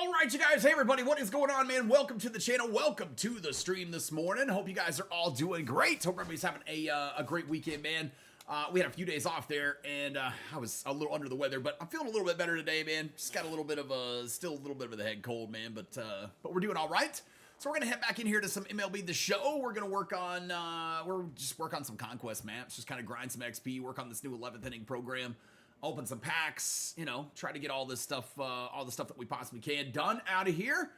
All right, you guys. Hey, everybody. What is going on, man? Welcome to the channel. Welcome to the stream this morning. Hope you guys are all doing great. Hope everybody's having a great weekend, man. We had a few days off there, and I was a little under the weather, but I'm feeling a little bit better today, man. Just got a little bit of still a little bit of the head cold, man, but we're doing all right. So we're gonna head back in here to some MLB The Show. We're gonna work on work on some Conquest maps, just kind of grind some XP, work on this new 11th inning program. Open some packs, you know, try to get all this stuff, all the stuff that we possibly can done out of here.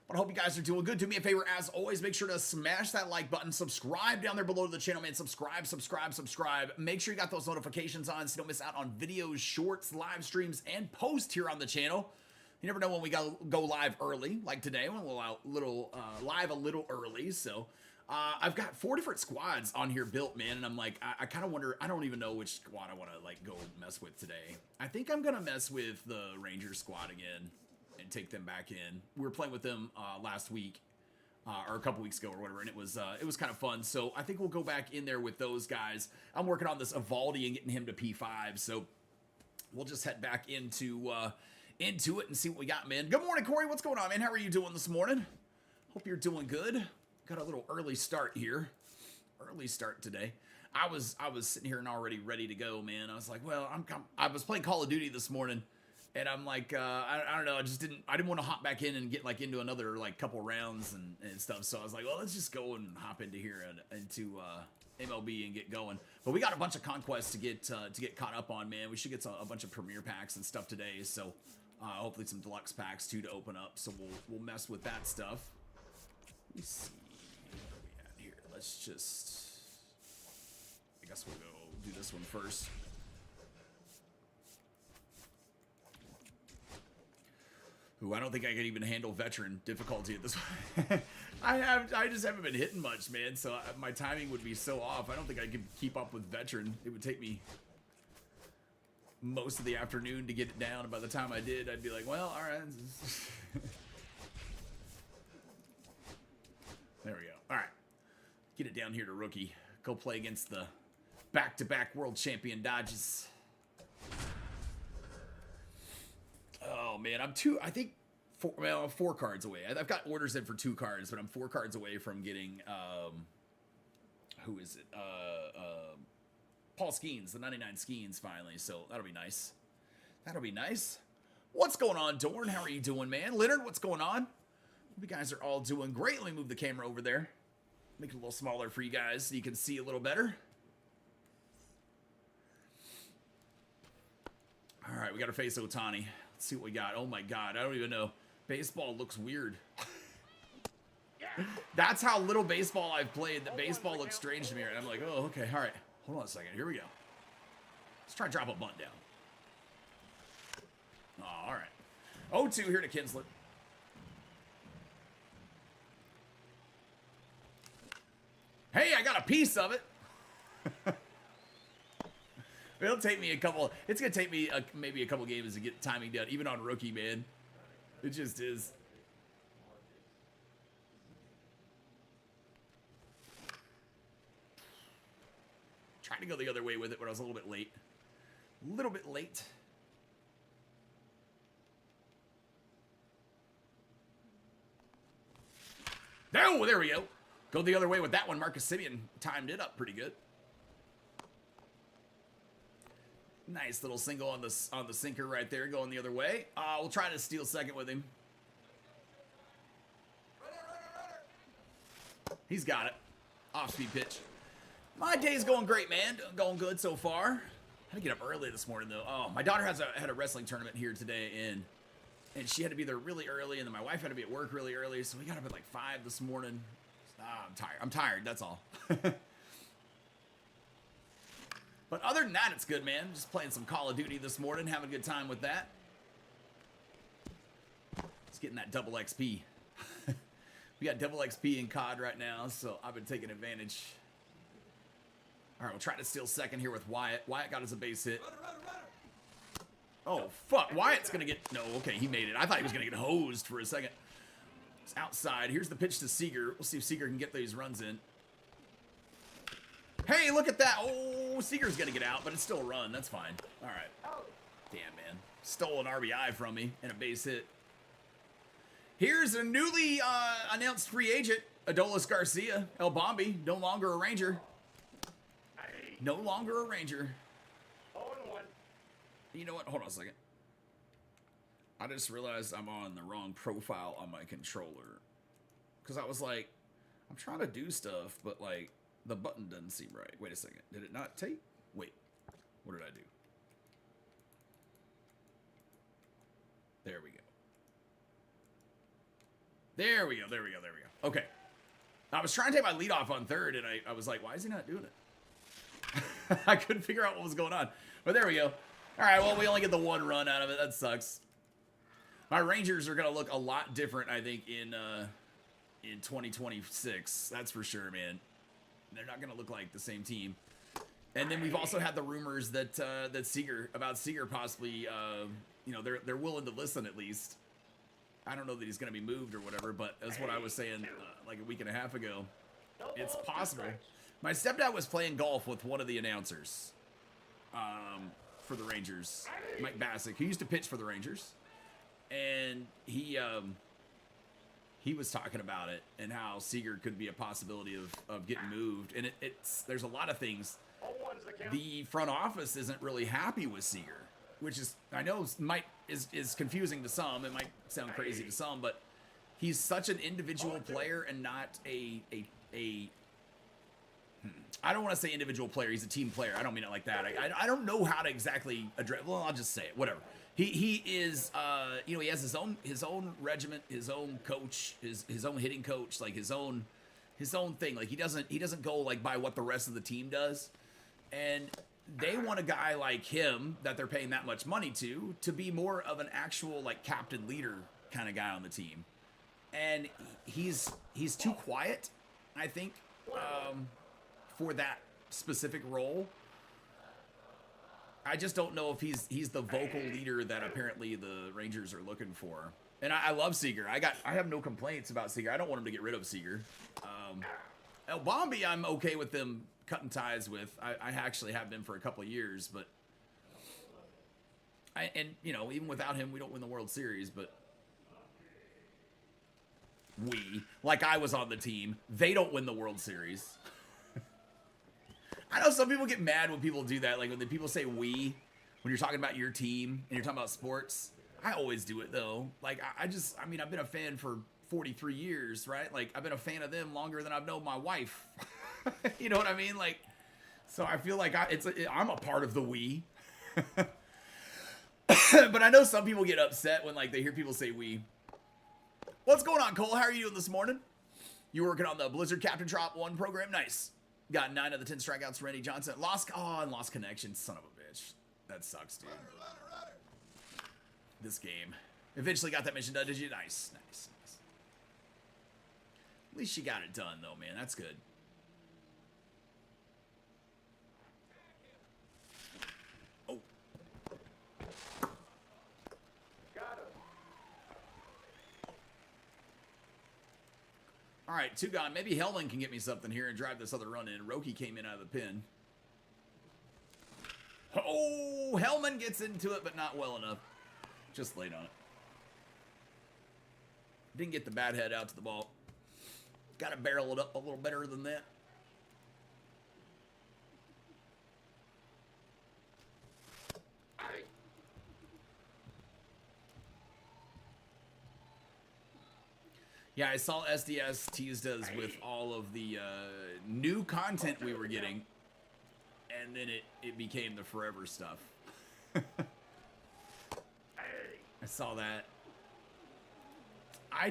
But I hope you guys are doing good. Do me a favor, as always, make sure to smash that like button. Subscribe down there below to the channel, man. Subscribe. Make sure you got those notifications on so you don't miss out on videos, shorts, live streams, and posts here on the channel. You never know when we go live early, like today. We'll live a little early, so... I've got 4 different squads on here built, man, and I'm like, I kind of wonder, I don't even know which squad I want to, like, go mess with today. I think I'm going to mess with the Rangers squad again and take them back in. We were playing with them last week, or a couple weeks ago or whatever, and it was kind of fun, so I think we'll go back in there with those guys. I'm working on this Evaldi and getting him to P5, so we'll just head back into it and see what we got, man. Good morning, Corey. What's going on, man? How are you doing this morning? Hope you're doing good. Got a little early start here. Early start today. I was sitting here and already ready to go, man. I was like, well, I was playing Call of Duty this morning, and I'm like, I don't know, I didn't want to hop back in and get like into another like couple rounds and stuff. So I was like, well, let's just go and hop into here and into MLB and get going. But we got a bunch of Conquests to get caught up on, man. We should get a bunch of Premier packs and stuff today. So hopefully some deluxe packs too to open up. So we'll mess with that stuff. Let me see. Let's just, I guess we'll go do this one first. Ooh, I don't think I can even handle veteran difficulty at this point. I just haven't been hitting much, man, so my timing would be so off. I don't think I could keep up with veteran. It would take me most of the afternoon to get it down, and by the time I did, I'd be like, well, all right. There we go. All right. Get it down here to rookie. Go play against the back-to-back world champion Dodgers. Oh, man. I think 4 cards away. I've got orders in for 2 cards, but I'm 4 cards away from getting, who is it? Paul Skeens, the 99 Skeens, finally. So that'll be nice. That'll be nice. What's going on, Dorn? How are you doing, man? Leonard, what's going on? You guys are all doing great. Let me move the camera over there. Make it a little smaller for you guys so you can see a little better. All right, we got to face Ohtani. Let's see what we got. Oh, my God. I don't even know. Baseball looks weird. That's how little baseball I've played. The baseball looks strange to me. And I'm like, oh, okay. All right. Hold on a second. Here we go. Let's try and drop a bunt down. Oh, all right. 0-2 here to Kinslet. Hey, I got a piece of it. It'll take me it's going to take me maybe a couple games to get timing done, even on rookie, man. It just is. Trying to go the other way with it, but I was a little bit late. A little bit late. Oh, there we go. Go the other way with that one. Marcus Semien timed it up pretty good. Nice little single on the sinker right there, going the other way. We'll try to steal second with him. He's got it. Off-speed pitch. My day's going great, man. Going good so far. I had to get up early this morning, though. Oh, my daughter had a wrestling tournament here today, and she had to be there really early, and then my wife had to be at work really early, so we got up at like 5 this morning. I'm tired. I'm tired, that's all. But other than that, it's good, man. Just playing some Call of Duty this morning, having a good time with that. Just getting that double XP. We got double XP in COD right now, so I've been taking advantage. All right, we'll try to steal second here with Wyatt. Wyatt got us a base hit. Oh, fuck. Wyatt's going to get... No, okay, he made it. I thought he was going to get hosed for a second. It's outside. Here's the pitch to Seager. We'll see if Seager can get these runs in. Hey, look at that. Oh, Seager's going to get out, but it's still a run. That's fine. All right. Damn, man. Stole an RBI from me and a base hit. Here's a newly announced free agent, Adolis Garcia. El Bombi, no longer a Ranger. No longer a Ranger. You know what? Hold on a second. I just realized I'm on the wrong profile on my controller. Because I was like, I'm trying to do stuff, but like, the button doesn't seem right. Wait a second. Did it not take? Wait. What did I do? There we go. There we go. There we go. There we go. Okay. I was trying to take my lead off on third, and I was like, why is he not doing it? I couldn't figure out what was going on. But there we go. All right, well, we only get the one run out of it. That sucks. My Rangers are going to look a lot different, I think, in 2026. That's for sure, man. They're not going to look like the same team. And then we've also had the rumors that Seager possibly, you know, they're willing to listen at least. I don't know that he's going to be moved or whatever, but that's what I was saying like a week and a half ago. It's possible. My stepdad was playing golf with one of the announcers for the Rangers, Mike Bassick, who used to pitch for the Rangers. And he was talking about it and how Seager could be a possibility of getting moved. And there's a lot of things. The front office isn't really happy with Seager, which is, I know is confusing to some. It might sound crazy to some, but he's such an individual player and not I don't want to say individual player. He's a team player. I don't mean it like that. I don't know how to exactly address. Well, I'll just say it. Whatever. He is. You know, he has his own regiment, his own coach, his own hitting coach, like his own thing. Like he doesn't go like by what the rest of the team does, and they want a guy like him that they're paying that much money to be more of an actual like captain leader kind of guy on the team, and he's too quiet, I think, for that specific role. I just don't know if he's the vocal leader that apparently the Rangers are looking for. And I love Seager. I have no complaints about Seager. I don't want him to get rid of Seager. El Bombi, I'm okay with them cutting ties with. I actually have been for a couple of years, but and you know, even without him, we don't win the World Series. But like I was on the team, they don't win the World Series. I know some people get mad when people do that. Like when the people say when you're talking about your team and you're talking about sports. I always do it though. Like I mean, I've been a fan for 43 years, right? Like I've been a fan of them longer than I've known my wife. You know what I mean? Like, so I feel like I'm a part of the we. But I know some people get upset when like they hear people say we. What's going on, Cole? How are you doing this morning? You working on the Blizzard Captain Drop 1 program? Nice. Got 9 of the 10 strikeouts for Randy Johnson. Lost connection. Son of a bitch. That sucks, dude. This game. Eventually got that mission done, did you? Nice. At least you got it done, though, man. That's good. Oh. All right, 2 gone. Maybe Hellman can get me something here and drive this other run in. Roki came in out of the pin. Oh, Hellman gets into it, but not well enough. Just laid on it. Didn't get the bat head out to the ball. Got to barrel it up a little better than that. Yeah, I saw SDS teased us with all of the new content we were getting, and then it became the forever stuff. I saw that. I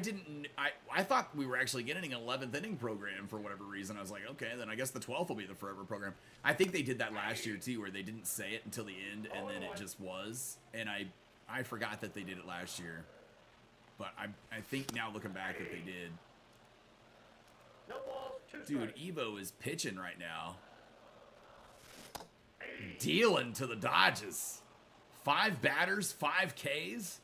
thought we were actually getting an 11th inning program for whatever reason. I was like, okay, then I guess the 12th will be the forever program. I think they did that last year too, where they didn't say it until the end, and then it just was. And I forgot that they did it last year. But I think now looking back that they did. Dude, Evo is pitching right now. Dealing to the Dodgers. 5 batters, 5 Ks.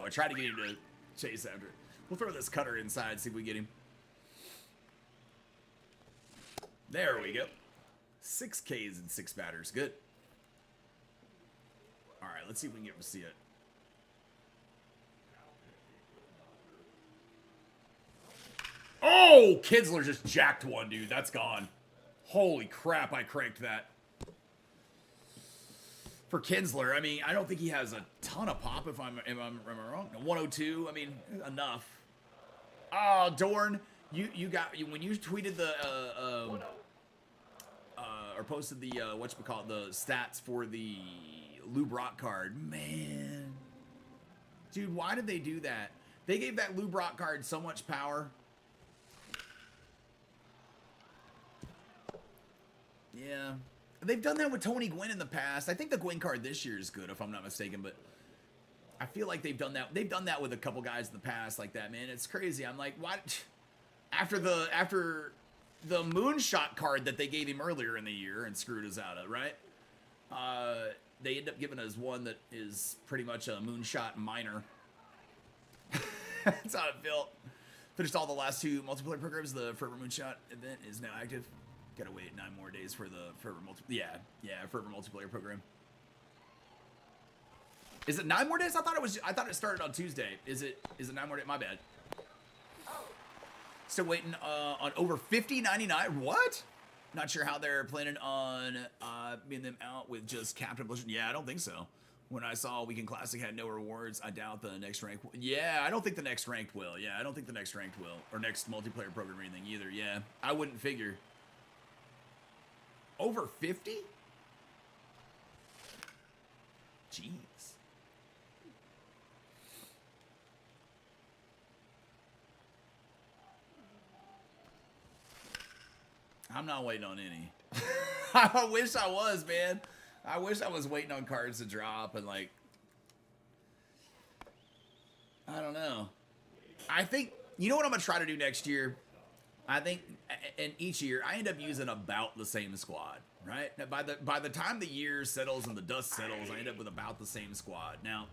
I tried to get him to chase after it. We'll throw this cutter inside, see if we get him. There we go. 6 Ks and 6 batters. Good. Alright, let's see if we can get him to see it. Oh! Kinsler just jacked one, dude. That's gone. Holy crap, I cranked that. For Kinsler, I mean, I don't think he has a ton of pop if I'm wrong. 102, I mean, enough. Oh, Dorn, you got when you tweeted the or posted the whatchamacallit, the stats for the Lou Brock card. Man, dude, why did they do that? They gave that Lou Brock card so much power. Yeah, they've done that with Tony Gwynn in the past. I think the Gwynn card this year is good, if I'm not mistaken, but I feel like they've done that. They've done that with a couple guys in the past like that, man. It's crazy. I'm like, why? After the moonshot card that they gave him earlier in the year and screwed us out of, right? They end up giving us one that is pretty much a moonshot minor. That's how it felt. Finished all the last 2 multiplayer programs. The Forever Moonshot event is now active. Gotta wait 9 more days for the Forever Forever multiplayer program. Is it 9 more days? I thought it started on Tuesday. Is it 9 more days? My bad. Still waiting on over 50.99. What? Not sure how they're planning on being them out with just Captain Blizzard. Yeah, I don't think so. When I saw Weekend Classic had no rewards, I doubt the next rank. Yeah, I don't think the next ranked will. Yeah, I don't think the next ranked will. Or next multiplayer program or anything either. Yeah, I wouldn't figure. Over 50? Jeez. I'm not waiting on any. I wish I was, man. I wish I was waiting on cards to drop and like, I don't know. I think, you know what I'm going to try to do next year? I think, and each year, I end up using about the same squad, right? Now, by the time the year settles and the dust settles, I end up with about the same squad. Now,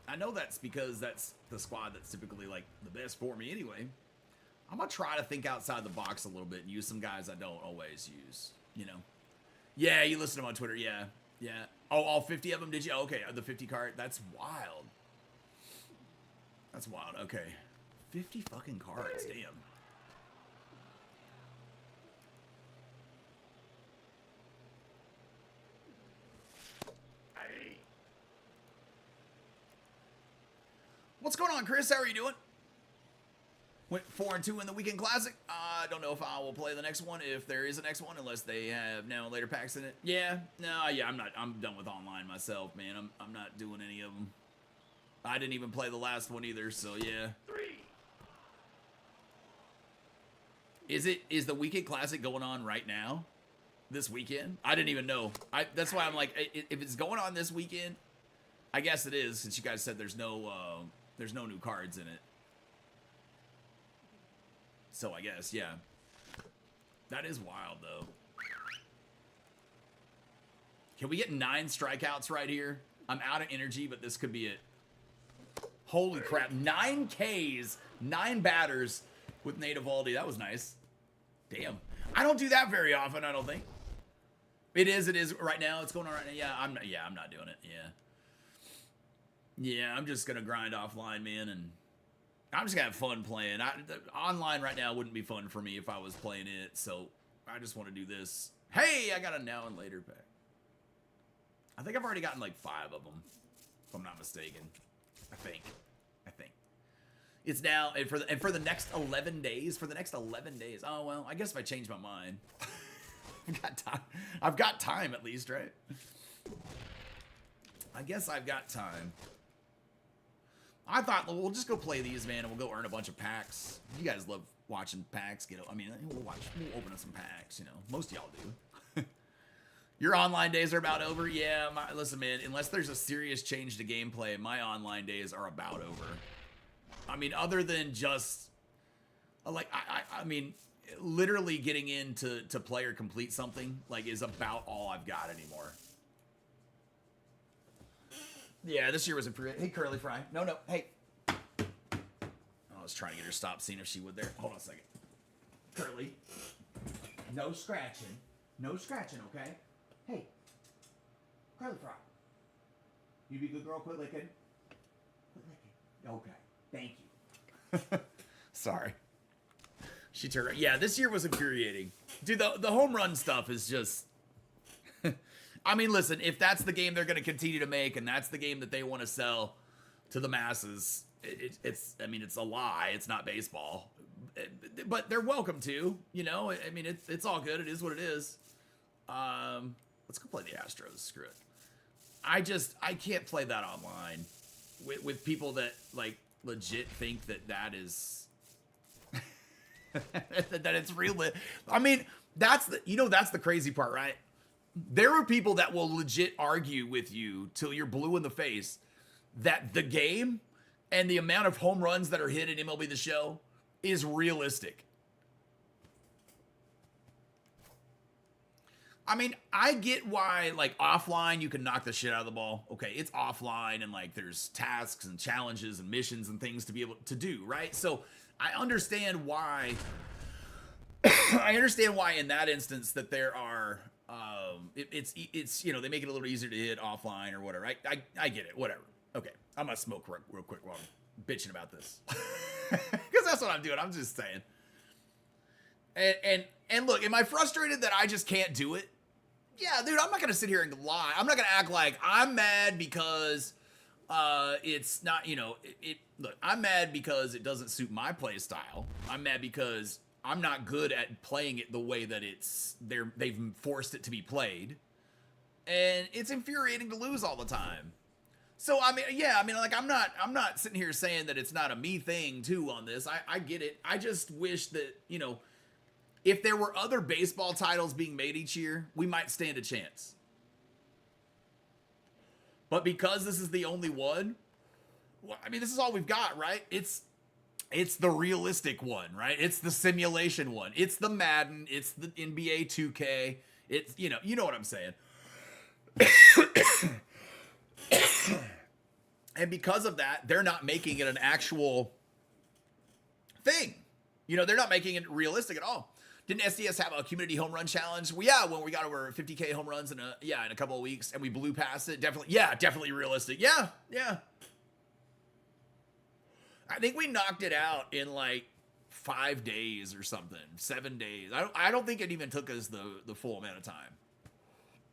I know that's because that's the squad that's typically like the best for me anyway. I'm going to try to think outside the box a little bit and use some guys I don't always use, you know? Yeah, you listen to them on Twitter. Yeah, yeah. Oh, all 50 of them, did you? Oh, okay, the 50 card. That's wild. That's wild. Okay. 50 fucking cards. Damn. What's going on, Chris? How are you doing? Went 4-2 in the Weekend Classic. I don't know if I will play the next one, if there is a next one, unless they have now and later packs in it. Yeah, no, yeah, I'm done with online myself, man. I'm not doing any of them. I didn't even play the last one either, so yeah. Is the Weekend Classic going on right now? This weekend? I didn't even know. That's why I'm like, if it's going on this weekend, I guess it is, since you guys said there's no new cards in it. So I guess, yeah. That is wild, though. Can we get 9 strikeouts right here? I'm out of energy, but this could be it. Holy crap. 9 Ks, 9 batters with Nate Eovaldi. That was nice. Damn. I don't do that very often, I don't think. It is right now. It's going on right now. Yeah, I'm not doing it. Yeah. Yeah, I'm just going to grind offline, man, and I'm just going to have fun playing. Online right now wouldn't be fun for me if I was playing it, so I just want to do this. Hey, I got a now and later pack. I think I've already gotten like 5 of them, if I'm not mistaken. I think. It's now, and for the next 11 days, oh, well, I guess if I change my mind. I've got time at least, right? I guess I've got time. I thought, well, we'll just go play these, man, and we'll go earn a bunch of packs. You guys love watching packs get. I mean, we'll open up some packs. You know, most of y'all do. Your online days are about over. Yeah, listen, man. Unless there's a serious change to gameplay, my online days are about over. I mean, other than just like I mean, literally getting in to play or complete something like is about all I've got anymore. Yeah, this year was a pretty. Hey, Curly Fry. No. Hey. was trying to get her stop, seeing if she would there. Hold on a second. Curly, no scratching. No scratching, okay? Hey, Curly Fry. You be a good girl, quit licking. Quit licking. Okay, thank you. Sorry. She turned around. Yeah, this year was infuriating. Dude, the home run stuff is just... I mean, listen, if that's the game they're going to continue to make and that's the game that they want to sell to the masses, it's a lie. It's not baseball. But they're welcome to, you know? I mean, it's all good. It is what it is. Let's go play the Astros. Screw it. I can't play that online with people that, like, legit think that is... that it's real. I mean, that's the crazy part, right? There are people that will legit argue with you till you're blue in the face that the game and the amount of home runs that are hit in MLB The Show is realistic. I mean, I get why, like, offline you can knock the shit out of the ball. Okay, it's offline and, like, there's tasks and challenges and missions and things to be able to do, right? So I understand why in that instance that there are it's you know, they make it a little easier to hit offline or whatever. I get it, whatever. Okay, I'm gonna smoke real quick while I'm bitching about this. Because that's what I'm doing. I'm just saying. And look, am I frustrated that I just can't do it? Yeah, dude, I'm not gonna sit here and lie. I'm not gonna act like I'm mad because it's not, you know, look, I'm mad because it doesn't suit my play style. I'm mad because I'm not good at playing it the way that they've forced it to be played. And it's infuriating to lose all the time. So, I mean, yeah, I mean, like, I'm not sitting here saying that it's not a me thing, too, on this. I get it. I just wish that, you know, if there were other baseball titles being made each year, we might stand a chance. But because this is the only one, well, I mean, this is all we've got, right? It's the realistic one, right? It's the simulation one. It's the Madden. It's the NBA 2K. It's, you know what I'm saying. And because of that, they're not making it an actual thing. You know, they're not making it realistic at all. Didn't SDS have a community home run challenge? Well, yeah, when we got over 50K home runs in a couple of weeks and we blew past it. Definitely realistic. Yeah. I think we knocked it out in like 5 days or something, 7 days. I don't think it even took us the full amount of time.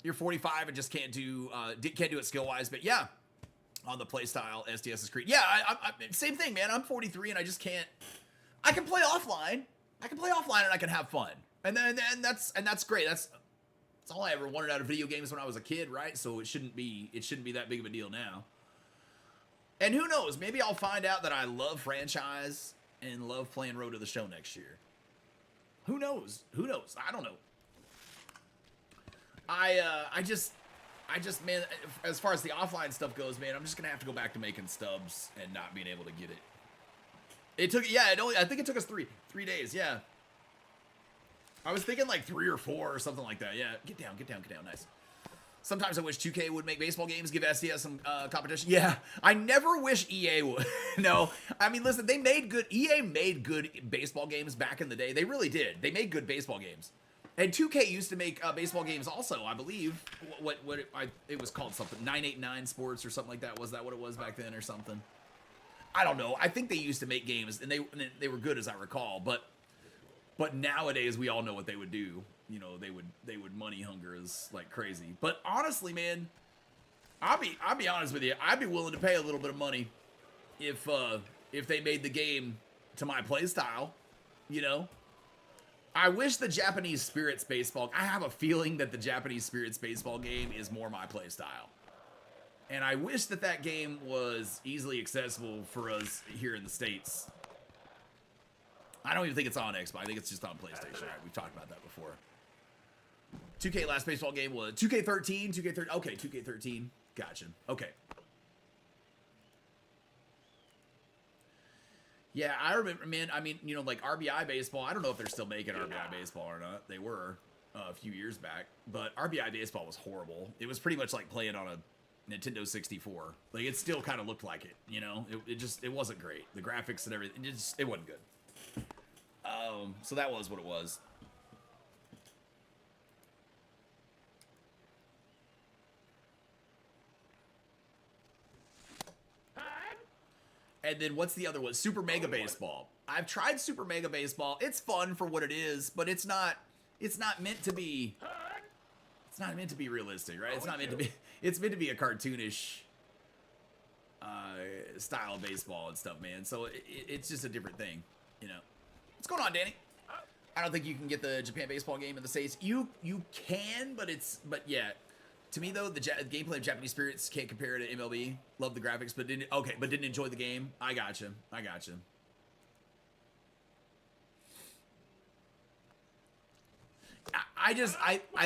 You're 45 and just can't do it skill wise, but yeah, on the play style, SDS is great. Yeah, I same thing, man. I'm 43 and I just can't. I can play offline. And I can have fun, and that's great. That's all I ever wanted out of video games when I was a kid, right? So it shouldn't be that big of a deal now. And who knows? Maybe I'll find out that I love franchise and love playing Road to the Show next year. Who knows? I don't know. I just, man, as far as the offline stuff goes, man, I'm just gonna have to go back to making stubs and not being able to get it. It took, I think it took us three days, yeah. I was thinking like 3 or 4 or something like that, yeah. Get down, nice. Sometimes I wish 2K would make baseball games, give SDS some competition. Yeah, I never wish EA would. No, I mean, listen, EA made good baseball games back in the day. They really did. They made good baseball games. And 2K used to make baseball games also, I believe. It was called something, 989 Sports or something like that. Was that what it was back then or something? I don't know. I think they used to make games, and they were good as I recall. But nowadays we all know what they would do. You know, they would money hunger as like crazy. But honestly, man, I'll be honest with you. I'd be willing to pay a little bit of money if they made the game to my play style. You know, I wish the Japanese Spirits baseball. I have a feeling that the Japanese Spirits baseball game is more my play style. And I wish that game was easily accessible for us here in the States. I don't even think it's on Xbox. I think it's just on PlayStation. Right? We've talked about that before. 2K last baseball game was 2K13. 2K13. Okay, 2K13. Gotcha. Okay. Yeah, I remember, man. I mean, you know, like RBI baseball. I don't know if they're still making RBI baseball or not. They were a few years back. But RBI baseball was horrible. It was pretty much like playing on Nintendo 64. Like, it still kind of looked like it, you know? It wasn't great. The graphics and everything, it wasn't good. So that was what it was. And then what's the other one? Super Mega Baseball. I've tried Super Mega Baseball. It's fun for what it is, but it's not meant to be. It's not meant to be realistic, right? It's not meant to be. It's meant to be a cartoonish style of baseball and stuff, man. So it's just a different thing, you know. What's going on, Danny? I don't think you can get the Japan baseball game in the States. You can, but yeah. To me though, the gameplay of Japanese Spirits can't compare to MLB. Love the graphics, but didn't enjoy the game. I gotcha. I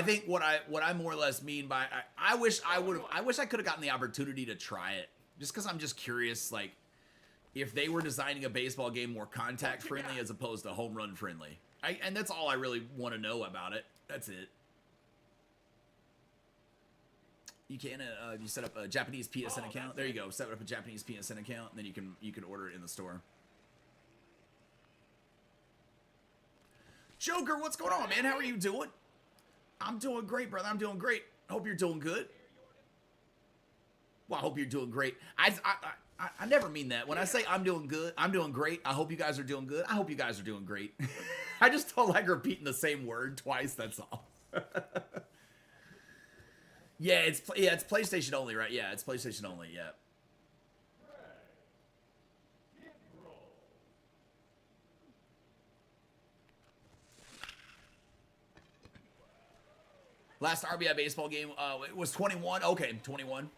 think what I more or less mean by I wish I could have gotten the opportunity to try it, just because I'm just curious, like, if they were designing a baseball game more contact friendly as opposed to home run friendly. And that's all I really want to know about it. That's it. You can you set up a Japanese PSN account. There you go. Set up a Japanese PSN account, and then you can order it in the store. Joker, what's going on, man? How are you doing? I'm doing great, brother. I'm doing great. Hope you're doing good. Well, I hope you're doing great. I never mean that. When I say I'm doing good, I'm doing great. I hope you guys are doing good. I hope you guys are doing great. I just don't like repeating the same word twice. That's all. Yeah, it's PlayStation only, right? Yeah, it's PlayStation only. Yeah. Last RBI baseball game, it was 21. Okay, 21.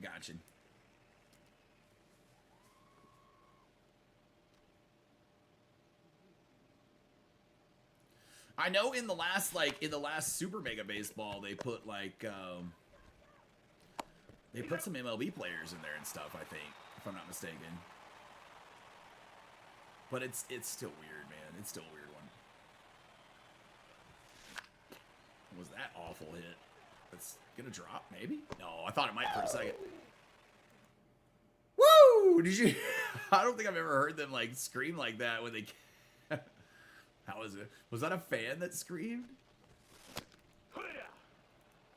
Gotcha. I know in the last Super Mega Baseball, they put some MLB players in there and stuff, I think, if I'm not mistaken. But it's still weird, man. It's still a weird one. What was that awful hit? It's gonna drop, maybe? No, I thought it might for a second. Woo! Did you? I don't think I've ever heard them like scream like that when they. How was it? Was that a fan that screamed?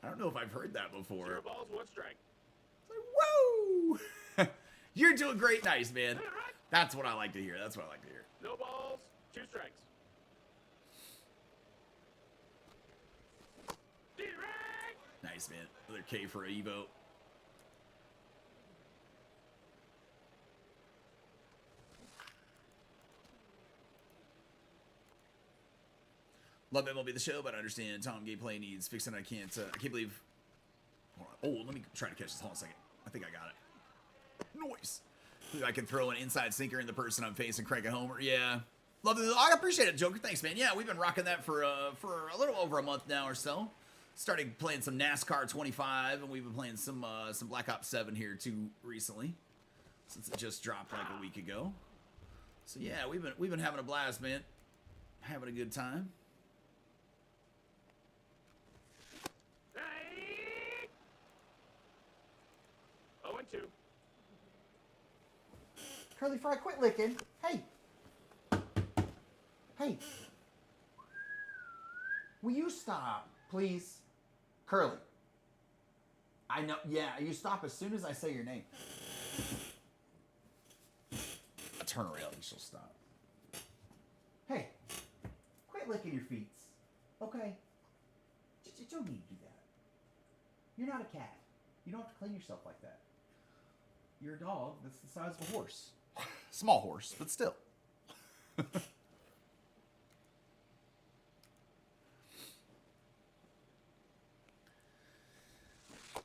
I don't know if I've heard that before. 0 balls, 1 strike. It's like, woo! You're doing great, nice, man. That's what I like to hear. That's what I like to hear. No balls, 2 strikes. Nice, man. Another K for Evo. Love MLB The Show, but I understand Tom gameplay needs fixing. I can't believe. Hold on. Oh, let me try to catch this. Hold on a second. I think I got it. Noise. I can throw an inside sinker in the person I'm facing, crank a homer. Yeah. Love it. I appreciate it, Joker. Thanks, man. Yeah, we've been rocking that for a little over a month now or so. Started playing some NASCAR 25, and we've been playing some Black Ops 7 here too recently, since it just dropped like a week ago. So yeah, we've been having a blast, man. Having a good time. Oh, and 2. Curly Fry, quit licking. Hey. Hey. Will you stop, please? Curly. I know. Yeah, you stop as soon as I say your name. I turn around and she'll stop. Hey. Quit licking your feet. Okay? You don't need to do that. You're not a cat. You don't have to clean yourself like that. You're a dog that's the size of a horse. Small horse, but still.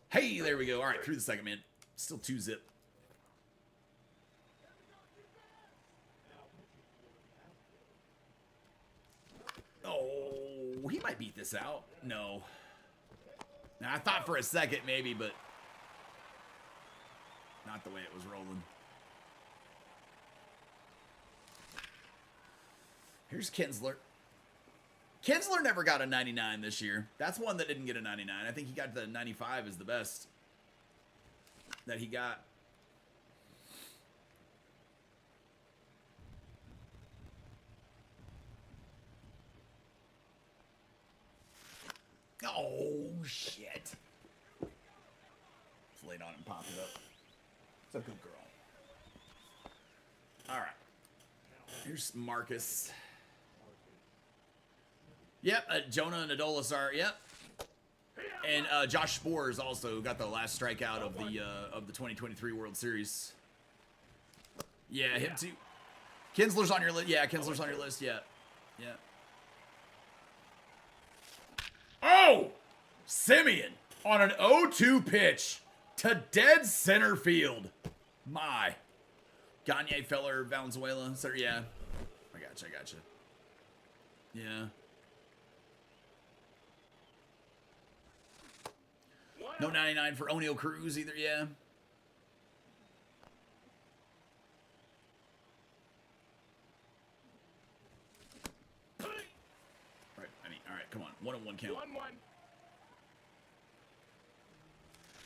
Hey, there we go. All right, through the second, man. Still 2-zip. Oh, he might beat this out. No. Now, I thought for a second maybe, but not the way it was rolling. Here's Kinsler. Kinsler never got a 99 this year. That's one that didn't get a 99. I think he got the 95 is the best. that he got. Oh, shit. Just laid on and popped it up. It's a good girl. All right. Here's Marcus. Yep, Jonah and Adolis are, yep. And Josh Spores also got the last strikeout of the 2023 World Series. Yeah, him too. Kinsler's on your list. Yeah, Kinsler's on your list. Yeah. Yeah. Oh! Simeon on an 0-2 pitch to dead center field. My. Gagne, Feller, Valenzuela. So, yeah. I gotcha. Yeah. No 99 for O'Neal Cruz either, yeah. Right, all right, come on. 1-on-1 count. 1-1.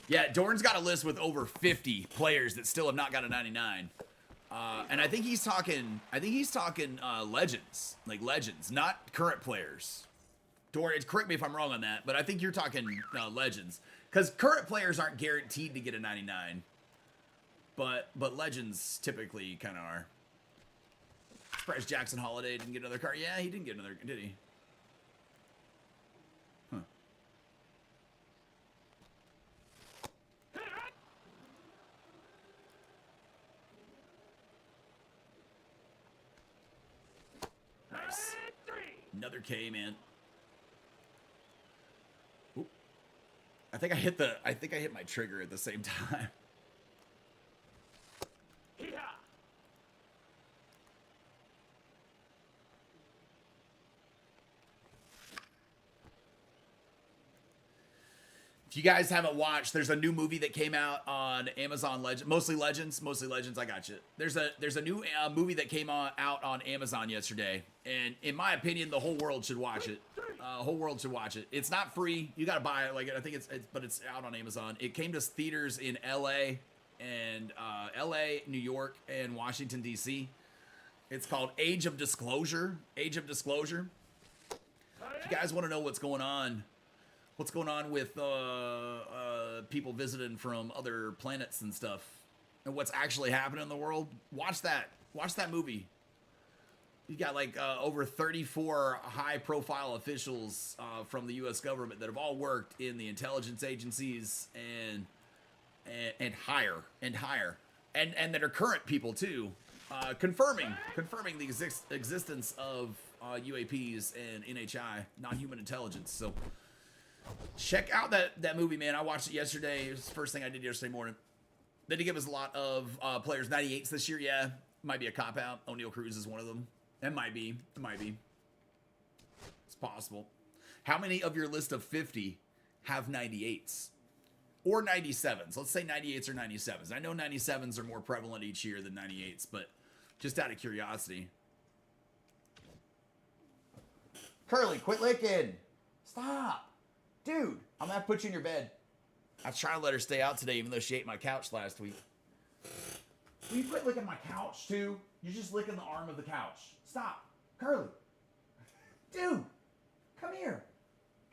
Yeah, Dorn's got a list with over 50 players that still have not got a 99. And I think he's talking legends, like legends, not current players. Dorn, correct me if I'm wrong on that, but I think you're talking legends. Because current players aren't guaranteed to get a 99. But legends typically kind of are. Surprised Jackson Holiday didn't get another card. Yeah, he didn't get another, did he? Huh. Nice. Another K, man. Oop. I think I hit my trigger at the same time. If you guys haven't watched, there's a new movie that came out on Amazon mostly Legends. I got you. There's a new movie that came out on Amazon yesterday, and in my opinion, the whole world should watch it. Whole world should watch it. It's not free. You gotta buy it. Like I think but it's out on Amazon. It came to theaters in L.A. and New York, and Washington D.C. It's called Age of Disclosure. Age of Disclosure. If you guys want to know what's going on with people visiting from other planets and stuff, and what's actually happening in the world, watch that movie. You got like over 34 high-profile officials from the U.S. government that have all worked in the intelligence agencies and higher, and that are current people too, confirming the existence of UAPs and NHI, non-human intelligence. So check out that movie, man. I watched it yesterday. It was the first thing I did yesterday morning. They did give us a lot of players 98s this year. Yeah, might be a cop-out. O'Neal Cruz is one of them. It might be. It's possible. How many of your list of 50 have 98s? Or 97s? Let's say 98s or 97s. I know 97s are more prevalent each year than 98s, but just out of curiosity. Curly, quit licking. Stop. Dude, I'm gonna have to put you in your bed. I was trying to let her stay out today, even though she ate my couch last week. Will you quit licking my couch, too? You're just licking the arm of the couch. Stop. Curly. Dude, come here.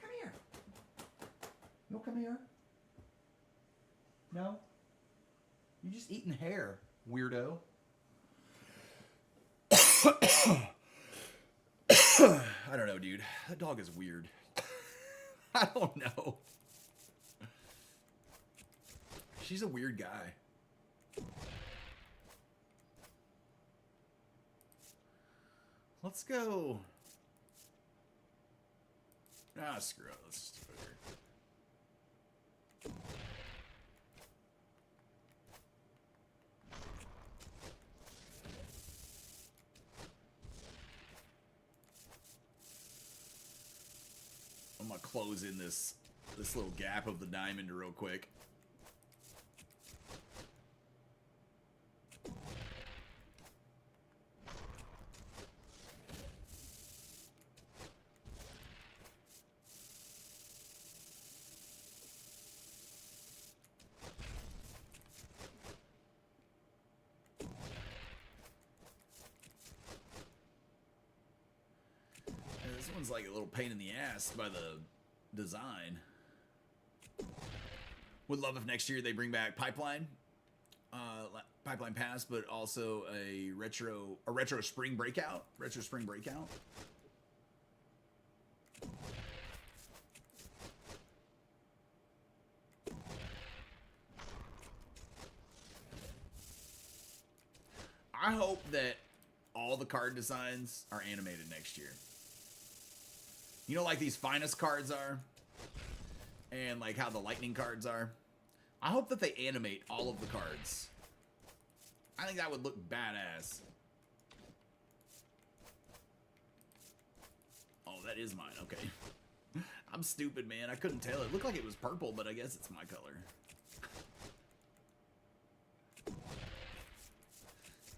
Come here. You'll come here? No? You're just eating hair, weirdo. I don't know, dude. That dog is weird. I don't know. She's a weird guy. Let's go. Screw it. Let's just put her. I'm gonna close in this little gap of the diamond real quick. This one's like a little pain in the ass by the design. Would love if next year they bring back Pipeline, Pipeline Pass, but also a retro spring breakout. Retro spring breakout. I hope that all the card designs are animated next year. You know, like these finest cards are, and like how the lightning cards are. I hope that they animate all of the cards. I think that would look badass. Oh, that is mine. Okay. I'm stupid, man. I couldn't tell. It looked like it was purple, but I guess it's my color.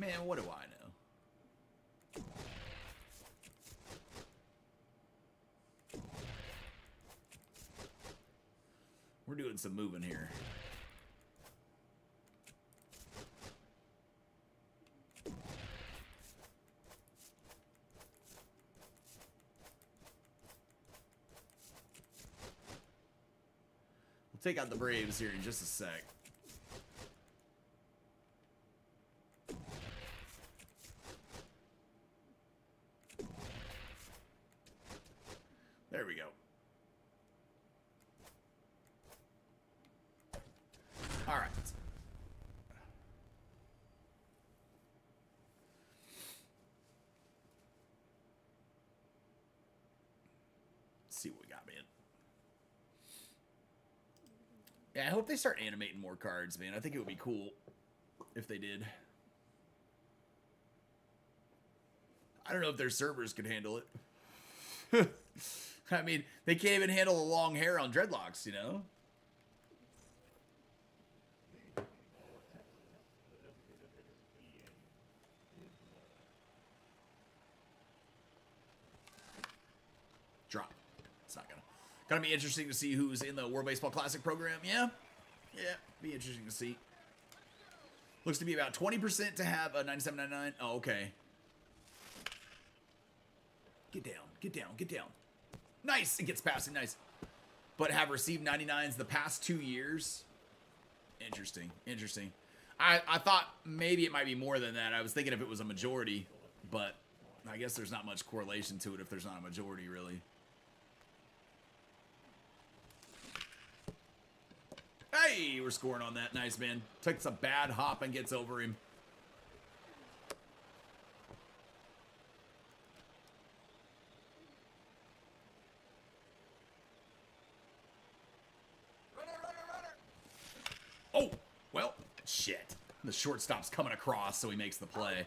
Man, what do I know? We're doing some moving here. We'll take out the Braves here in just a sec. There we go. All right. Let's see what we got, man. Yeah, I hope they start animating more cards, man. I think it would be cool if they did. I don't know if their servers could handle it. I mean, they can't even handle the long hair on dreadlocks, you know? Drop. It's not gonna be interesting to see who's in the World Baseball Classic program. Yeah, be interesting to see. Looks to be about 20% to have a 97.99. Oh, okay. Get down, get down, get down. Nice, it gets past it, nice. But have received 99s the past 2 years. Interesting, interesting. I thought maybe it might be more than that. I was thinking if it was a majority, but I guess there's not much correlation to it if there's not a majority, really. Hey, we're scoring on that. Nice, man. Takes a bad hop and gets over him. Oh, well, shit. The shortstop's coming across, so he makes the play.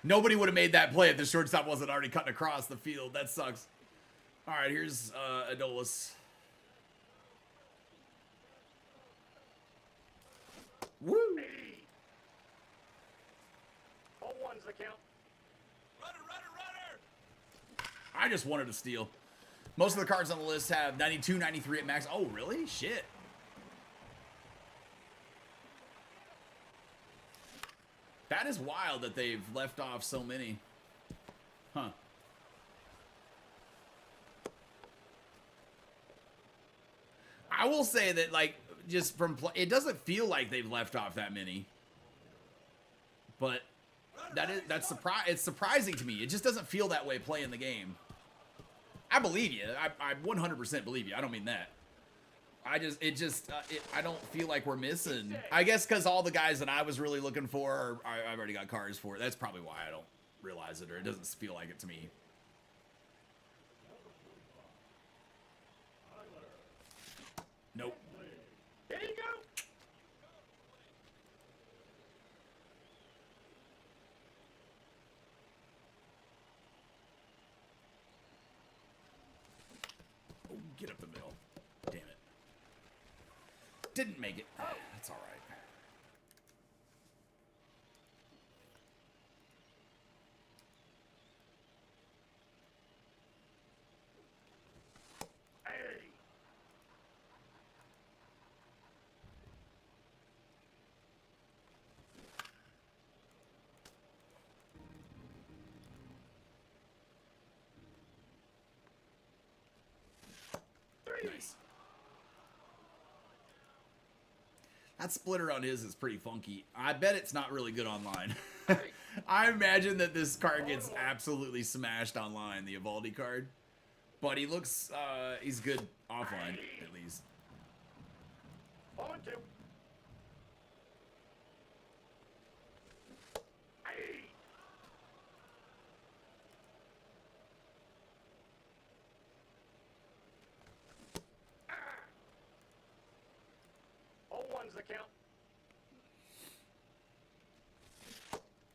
Nobody would have made that play if the shortstop wasn't already cutting across the field. That sucks. All right, here's Adolis. Woo! All one's the count. Runner, runner, runner! I just wanted to steal. Most of the cards on the list have 92, 93 at max. Oh, really? Shit. That is wild that they've left off so many. Huh. I will say that, like, just from play, it doesn't feel like they've left off that many. But it's surprising to me. It just doesn't feel that way playing the game. I believe you. I 100% believe you. I don't mean that. I don't feel like we're missing. I guess because all the guys that I was really looking for, I've already got cards for. That's probably why I don't realize it, or it doesn't feel like it to me. Nope. Here you go. Oh, get up the middle. Damn it. Didn't make it. That's all right. Hey. Nice. That splitter on his is pretty funky. I bet it's not really good online. I imagine that this card gets absolutely smashed online, the Evaldi card. But he looks, he's good offline, at least. On two. Hey. All one's the count.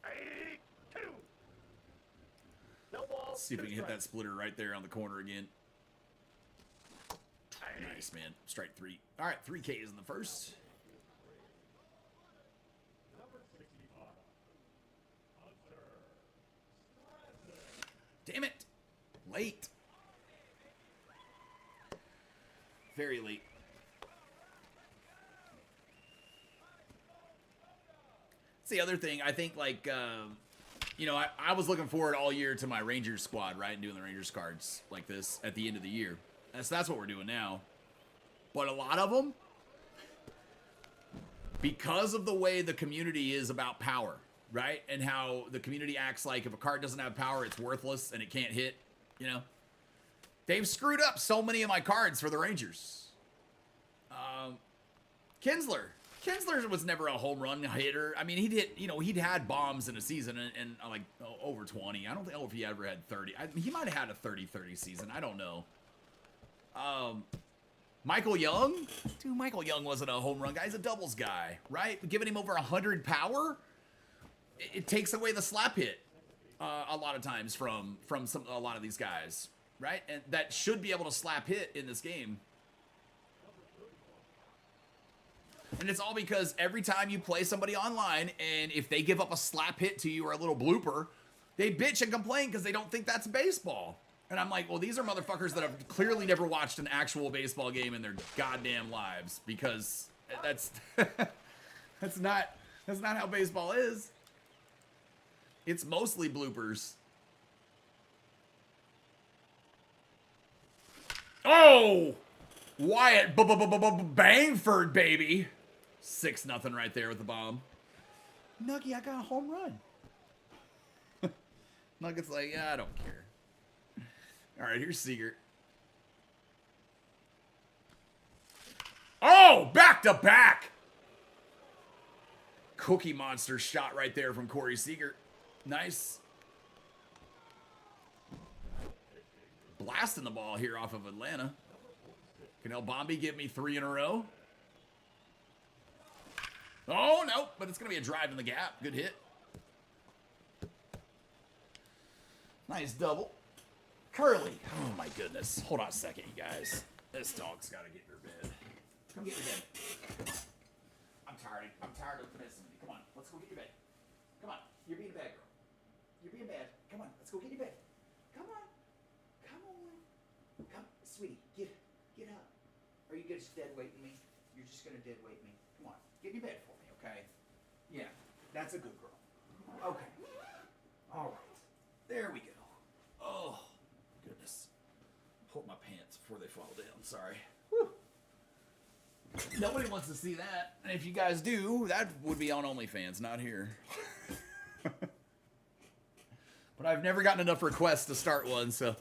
Hey, two. No ball. See if we can hit that splitter right there on the corner again. Nice, man. Strike 3. All right, 3 Ks in the first. Damn it. Late. Very late. That's the other thing. I think, like, you know, I was looking forward all year to my Rangers squad, right? And doing the Rangers cards like this at the end of the year. That's what we're doing now. But a lot of them, because of the way the community is about power, right? And how the community acts like if a card doesn't have power, it's worthless and it can't hit, you know? They've screwed up so many of my cards for the Rangers. Kinsler. Kinsler was never a home run hitter. I mean, he'd hit, you know, he'd had bombs in a season and like over 20. I don't know if he ever had 30. He might have had a 30-30 season. I don't know. Michael Young? Dude, Michael Young wasn't a home run guy. He's a doubles guy, right? Giving him over 100 power, it takes away the slap hit a lot of times from a lot of these guys, right? And that should be able to slap hit in this game. And it's all because every time you play somebody online, and if they give up a slap hit to you or a little blooper, they bitch and complain because they don't think that's baseball. And I'm like, well, these are motherfuckers that have clearly never watched an actual baseball game in their goddamn lives, because that's that's not how baseball is. It's mostly bloopers. Oh, Wyatt Bangford, baby. 6-0 right there with the bomb. Nuggy, I got a home run. Nugget's like, yeah, I don't care. All right, here's Seager. Oh, back to back. Cookie Monster shot right there from Corey Seager. Nice. Blasting the ball here off of Atlanta. Can El Bombi give me 3 in a row? Oh, no, but it's going to be a drive in the gap. Good hit. Nice double. Curly. Oh, my goodness. Hold on a second, you guys. This dog's got to get in her bed. Come get your bed. I'm tired of finessing you. Come on. Let's go get your bed. Come on. You're being bad, girl. You're being bad. Come on. Let's go get your bed. Come on. Come on. Come. Sweetie, get up. Are you just dead weighting me? You're just going to dead weight me. Come on. Get in your bed for me, okay? Yeah. That's a good girl. Okay. All right. There we go. Oh, goodness. Hold my pants before they fall down. Sorry. Whew. Nobody wants to see that. And if you guys do, that would be on OnlyFans, not here. But I've never gotten enough requests to start one, so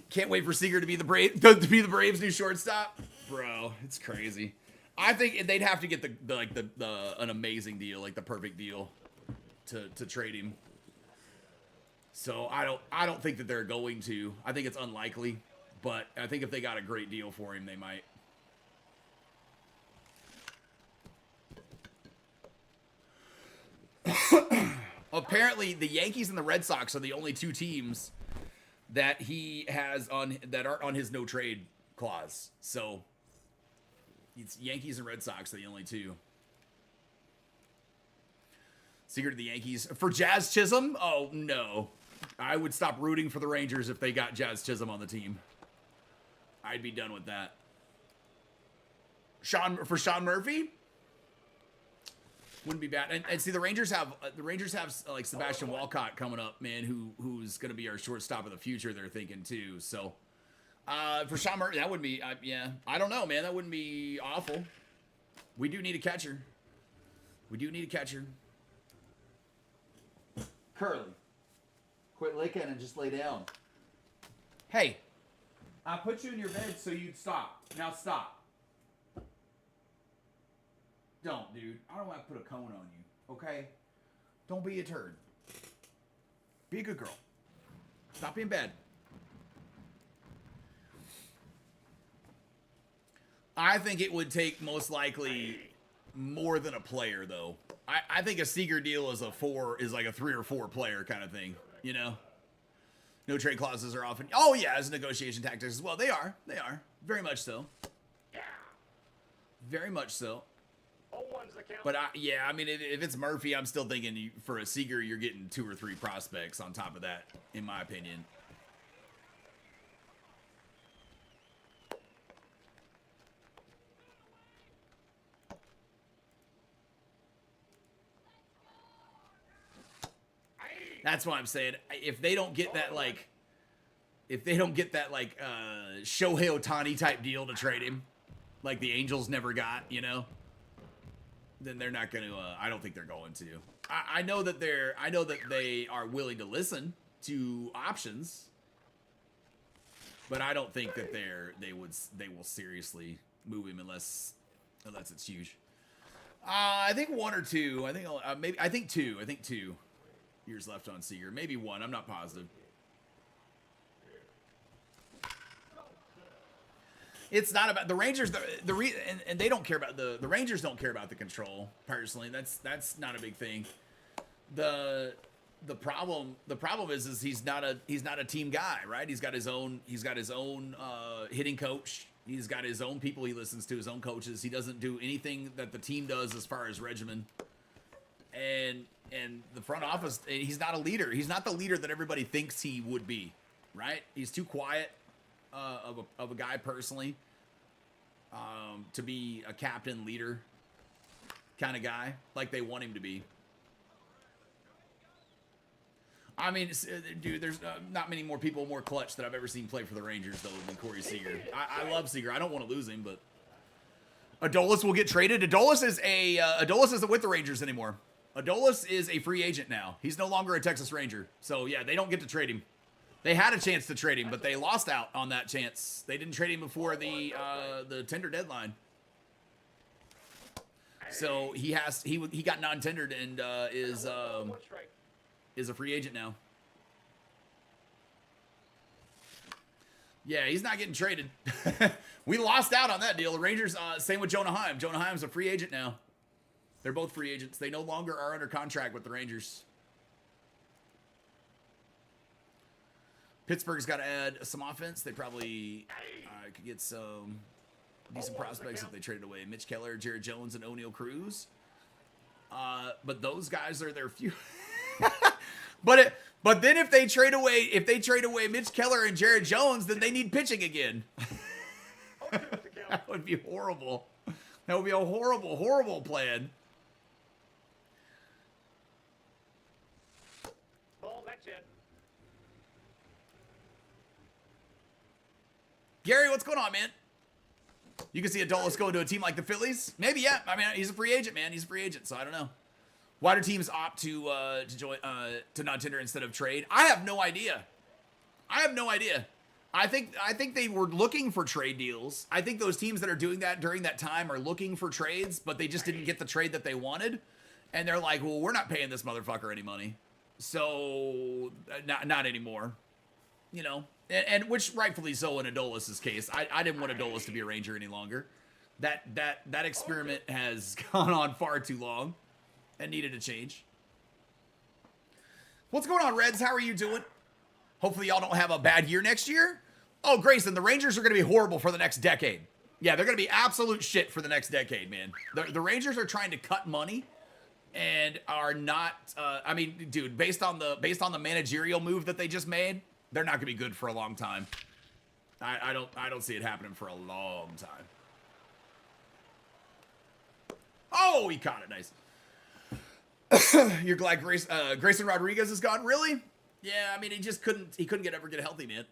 can't wait for Seager to be the Braves' new shortstop. Bro, it's crazy. I think they'd have to get an amazing deal, like the perfect deal to trade him. So I don't think that they're going to. I think it's unlikely, but I think if they got a great deal for him, they might. Apparently, the Yankees and the Red Sox are the only 2 teams that he has that are on his no trade clause. So it's Yankees and Red Sox are the only 2. Seager to the Yankees for Jazz Chisholm. Oh no, I would stop rooting for the Rangers if they got Jazz Chisholm on the team. I'd be done with that. Sean Murphy wouldn't be bad. And see, the Rangers have like Sebastian Walcott coming up, man, who's going to be our shortstop of the future. They're thinking too. So For Sean Murray, that wouldn't be, yeah. I don't know, man. That wouldn't be awful. We do need a catcher. We do need a catcher. Curly, quit licking and just lay down. Hey, I put you in your bed so you'd stop. Now stop. Don't, dude. I don't want to put a cone on you, okay? Don't be a turd. Be a good girl. Stop being bad. I think it would take most likely more than a player, though. I think a Seager deal is like a 3 or 4 player kind of thing, you know? No trade clauses are often. Oh, yeah, as negotiation tactics as well. They are. They are. Very much so. Very much so. But, yeah, I mean, if it's Murphy, I'm still thinking for a Seager, you're getting 2 or 3 prospects on top of that, in my opinion. That's why I'm saying if they don't get that Shohei Ohtani type deal to trade him, like the Angels never got, you know, then they're not going to. I don't think they're going to. I know that they are willing to listen to options, but I don't think that they will seriously move him unless it's huge. I think 1 or 2. I think 2. I think 2 years left on Seager. Maybe 1. I'm not positive. It's not about the Rangers. And they don't care about the Rangers. Don't care about the control. Personally, that's not a big thing. The problem is he's not a team guy, right? He's got his own hitting coach. He's got his own people he listens to, his own coaches. He doesn't do anything that the team does as far as regimen. And the front office, he's not a leader. He's not the leader that everybody thinks he would be, right? He's too quiet of a guy personally to be a captain leader kind of guy like they want him to be. I mean, dude, there's not many more people more clutch that I've ever seen play for the Rangers, though, than Corey Seager. I love Seager. I don't want to lose him, but Adolis will get traded. Adolis isn't with the Rangers anymore. Adolis is a free agent now. He's no longer a Texas Ranger. So, yeah, they don't get to trade him. They had a chance to trade him, but they lost out on that chance. They didn't trade him before the tender deadline. So he got non-tendered and is a free agent now. Yeah, he's not getting traded. We lost out on that deal. The Rangers, same with Jonah Heim. Jonah Heim's a free agent now. They're both free agents. They no longer are under contract with the Rangers. Pittsburgh's got to add some offense. They probably could get some decent prospects if they traded away Mitch Keller, Jared Jones, and O'Neal Cruz. But those guys are their few. But then if they trade away Mitch Keller and Jared Jones, then they need pitching again. That would be horrible. That would be a horrible, horrible plan. That's it. Gary, what's going on, man? You can see Adolis going to a team like the Phillies. Maybe, yeah. I mean, he's a free agent, man. He's a free agent, so I don't know. Why do teams opt to join to non-tender instead of trade? I have no idea. I think they were looking for trade deals. I think those teams that are doing that during that time are looking for trades, but they just didn't get the trade that they wanted. And they're like, well, we're not paying this motherfucker any money. So, not anymore. You know, and which rightfully so in Adolis' case. I didn't want Adolis to be a Ranger any longer. That experiment has gone on far too long and needed a change. What's going on, Reds? How are you doing? Hopefully y'all don't have a bad year next year. Oh, Grayson, the Rangers are going to be horrible for the next decade. Yeah, they're going to be absolute shit for the next decade, man. The Rangers are trying to cut money and are not. I mean, dude, based on the managerial move that they just made, they're not going to be good for a long time. I don't see it happening for a long time. Oh, he caught it, nice. You're glad Grayson Rodriguez is gone, really? Yeah, I mean he couldn't ever get healthy, man.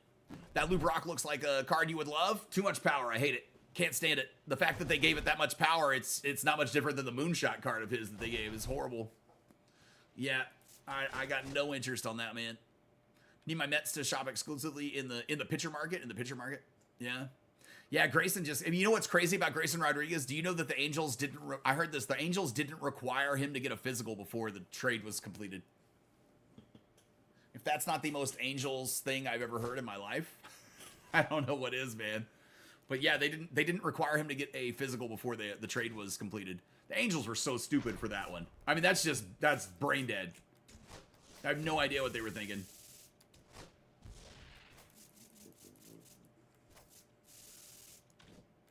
That Lou Brock looks like a card you would love. Too much power. I hate it. Can't stand it. The fact that they gave it that much power, it's not much different than the Moonshot card of his that they gave. It's horrible. Yeah, I got no interest on that, man. Need my Mets to shop exclusively in the pitcher market. Yeah. Yeah, Grayson just... You know what's crazy about Grayson Rodriguez? Do you know that the Angels didn't... I heard this. The Angels didn't require him to get a physical before the trade was completed. If that's not the most Angels thing I've ever heard in my life, I don't know what is, man. But yeah, they didn't require him to get a physical before the trade was completed. The Angels were so stupid for that one. I mean, that's brain dead. I have no idea what they were thinking.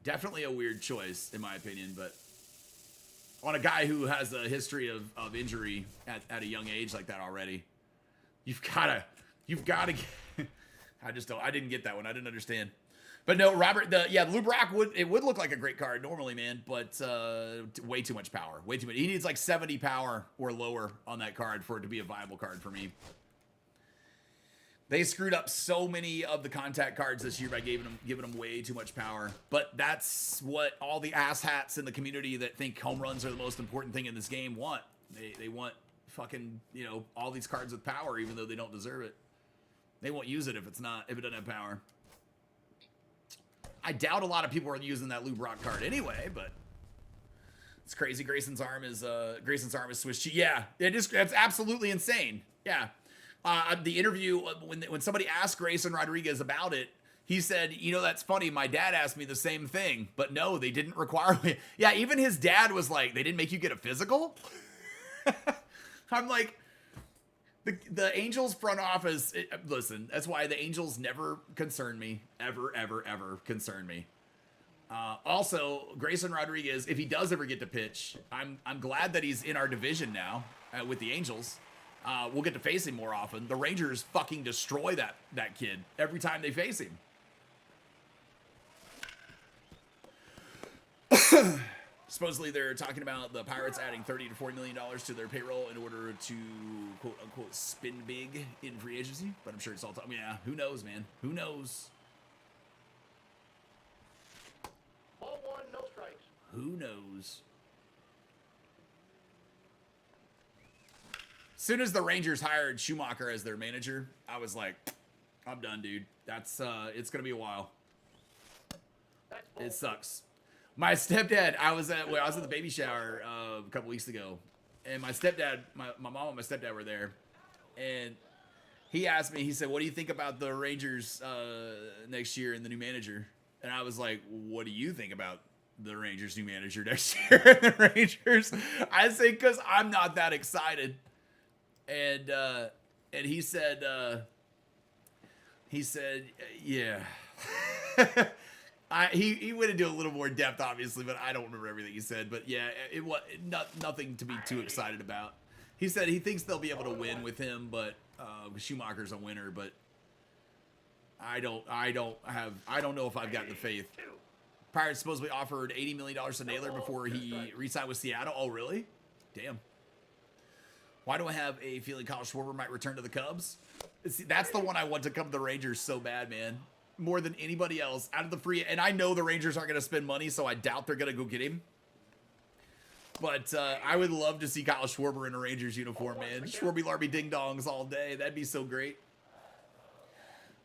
Definitely a weird choice, in my opinion, but on a guy who has a history of injury at a young age like that already, you've gotta I didn't get that one. I didn't understand. But no, Robert, Lou Brock would look like a great card normally, man, but way too much power. Way too much. He needs like 70 power or lower on that card for it to be a viable card for me. They screwed up so many of the contact cards this year by giving them way too much power. But that's what all the asshats in the community that think home runs are the most important thing in this game want. They want fucking, all these cards with power, even though they don't deserve it. They won't use it if it doesn't have power. I doubt a lot of people are using that Lou Brock card anyway, but it's crazy. Grayson's arm is Swiss cheese. Yeah, that's absolutely insane. Yeah. The interview, when somebody asked Grayson Rodriguez about it, he said, that's funny. My dad asked me the same thing, but no, they didn't require me. Yeah, even his dad was like, they didn't make you get a physical? I'm like, the Angels front office, listen, that's why the Angels never concern me. Ever, ever, ever concern me. Also, Grayson Rodriguez, if he does ever get to pitch, I'm glad that he's in our division now with the Angels. We'll get to face him more often. The Rangers fucking destroy that kid every time they face him. Supposedly they're talking about the Pirates adding $30 to $40 million to their payroll in order to quote unquote spin big in free agency. But I'm sure it's all time. Yeah, who knows, man? Who knows? Ball one, no strikes. Who knows? As soon as the Rangers hired Schumacher as their manager, I was like, I'm done, dude. That's it's gonna be a while. It sucks. My stepdad, I was at the baby shower a couple weeks ago, and my stepdad, my mom and my stepdad were there, and he asked me, he said, what do you think about the Rangers next year and the new manager? And I was like, what do you think about the Rangers' new manager next year and the Rangers? I say, because I'm not that excited. And he said, yeah. He went into a little more depth, obviously, but I don't remember everything he said. But yeah, it was nothing to be too excited about. He said he thinks they'll be able to win with him, but Schumacher's a winner. But I don't know if I've got the faith. Pirates supposedly offered $80 million to Naylor before he re-signed with Seattle. Oh, really? Damn. Why do I have a feeling Kyle Schwarber might return to the Cubs? See, that's the one I want to come to the Rangers so bad, man. More than anybody else out of the free. And I know the Rangers aren't going to spend money, so I doubt they're going to go get him. But I would love to see Kyle Schwarber in a Rangers uniform, man. Schwarby Larby Ding Dongs all day. That'd be so great.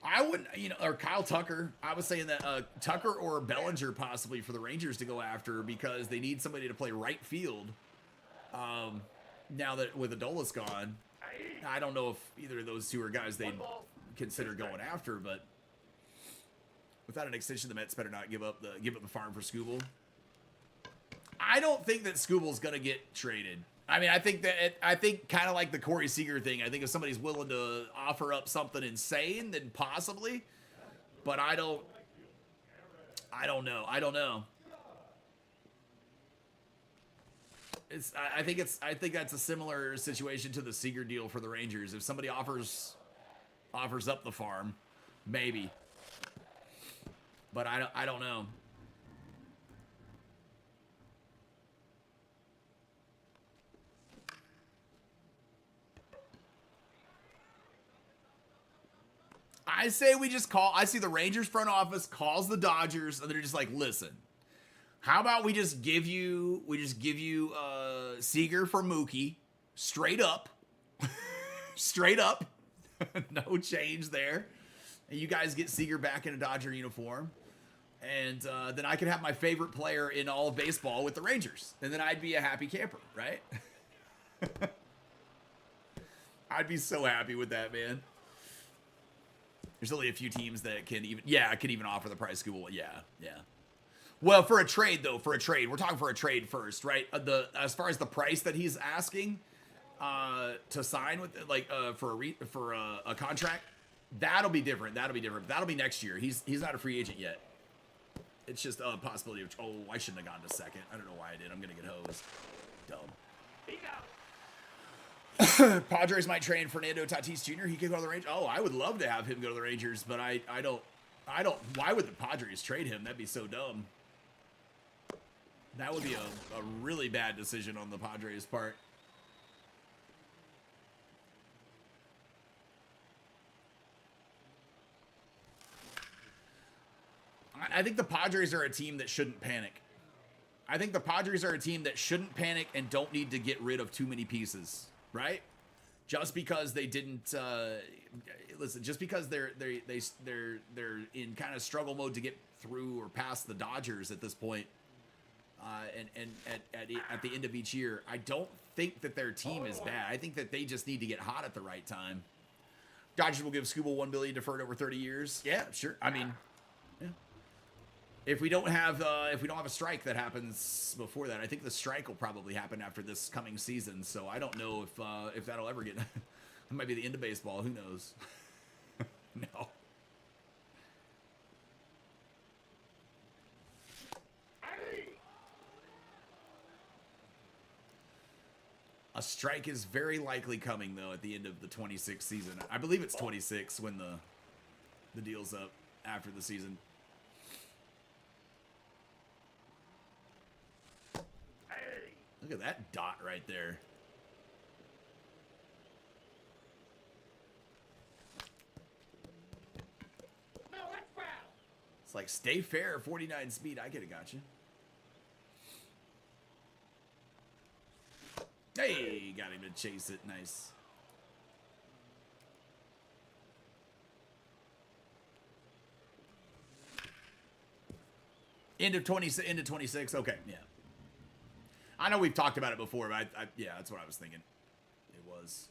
I wouldn't, or Kyle Tucker. I was saying that Tucker or Bellinger possibly for the Rangers to go after because they need somebody to play right field. Now that with Adola's gone, I don't know if either of those two are guys they'd consider going after, but without an extension, the Mets better not give up the farm for Skubal. I don't think that Skubal's gonna get traded. I mean, I think kind of like the Corey Seager thing. I think if somebody's willing to offer up something insane, then possibly. But I don't know. I think that's a similar situation to the Seager deal for the Rangers. If somebody offers up the farm, maybe. But I don't know. I say we just call. I see the Rangers front office calls the Dodgers, and they're just like, listen, how about we just give you Seager for Mookie, straight up, straight up, no change there, and you guys get Seager back in a Dodger uniform, and then I could have my favorite player in all of baseball with the Rangers, and then I'd be a happy camper, right? I'd be so happy with that, man. There's only a few teams that can even offer the price school. Yeah. Well, for a trade though, we're talking for a trade first, right? As far as the price that he's asking to sign with, for a contract, that'll be different. That'll be next year. He's not a free agent yet. It's just a possibility of. Oh, I shouldn't have gone to second. I don't know why I did. I'm gonna get hosed. Dumb. Padres might train Fernando Tatis Jr. He could go to the Rangers. Oh, I would love to have him go to the Rangers, but I don't. Why would the Padres trade him? That'd be so dumb. That would be a really bad decision on the Padres' part. I think the Padres are a team that shouldn't panic. I think the Padres are a team that shouldn't panic and don't need to get rid of too many pieces. Right? Just because they didn't listen, just because they're in kind of struggle mode to get through or past the Dodgers at this point, and at the end of each year, I don't think that their team is bad. I think that they just need to get hot at the right time. Dodgers will give Skubal $1 billion deferred over 30 years. Yeah, sure. I mean, yeah. If we don't have a strike that happens before that, I think the strike will probably happen after this coming season. So I don't know if that'll ever get. It might be the end of baseball. Who knows? No. A strike is very likely coming though at the end of the 26th season. I believe it's 26 when the deal's up after the season. Look at that dot right there. No, that's foul. It's like stay fair, 49 speed. I could have got you. Hey, got him to chase it. Nice. End of 26. Okay, yeah. I know we've talked about it before, but yeah, that's what I was thinking. It was.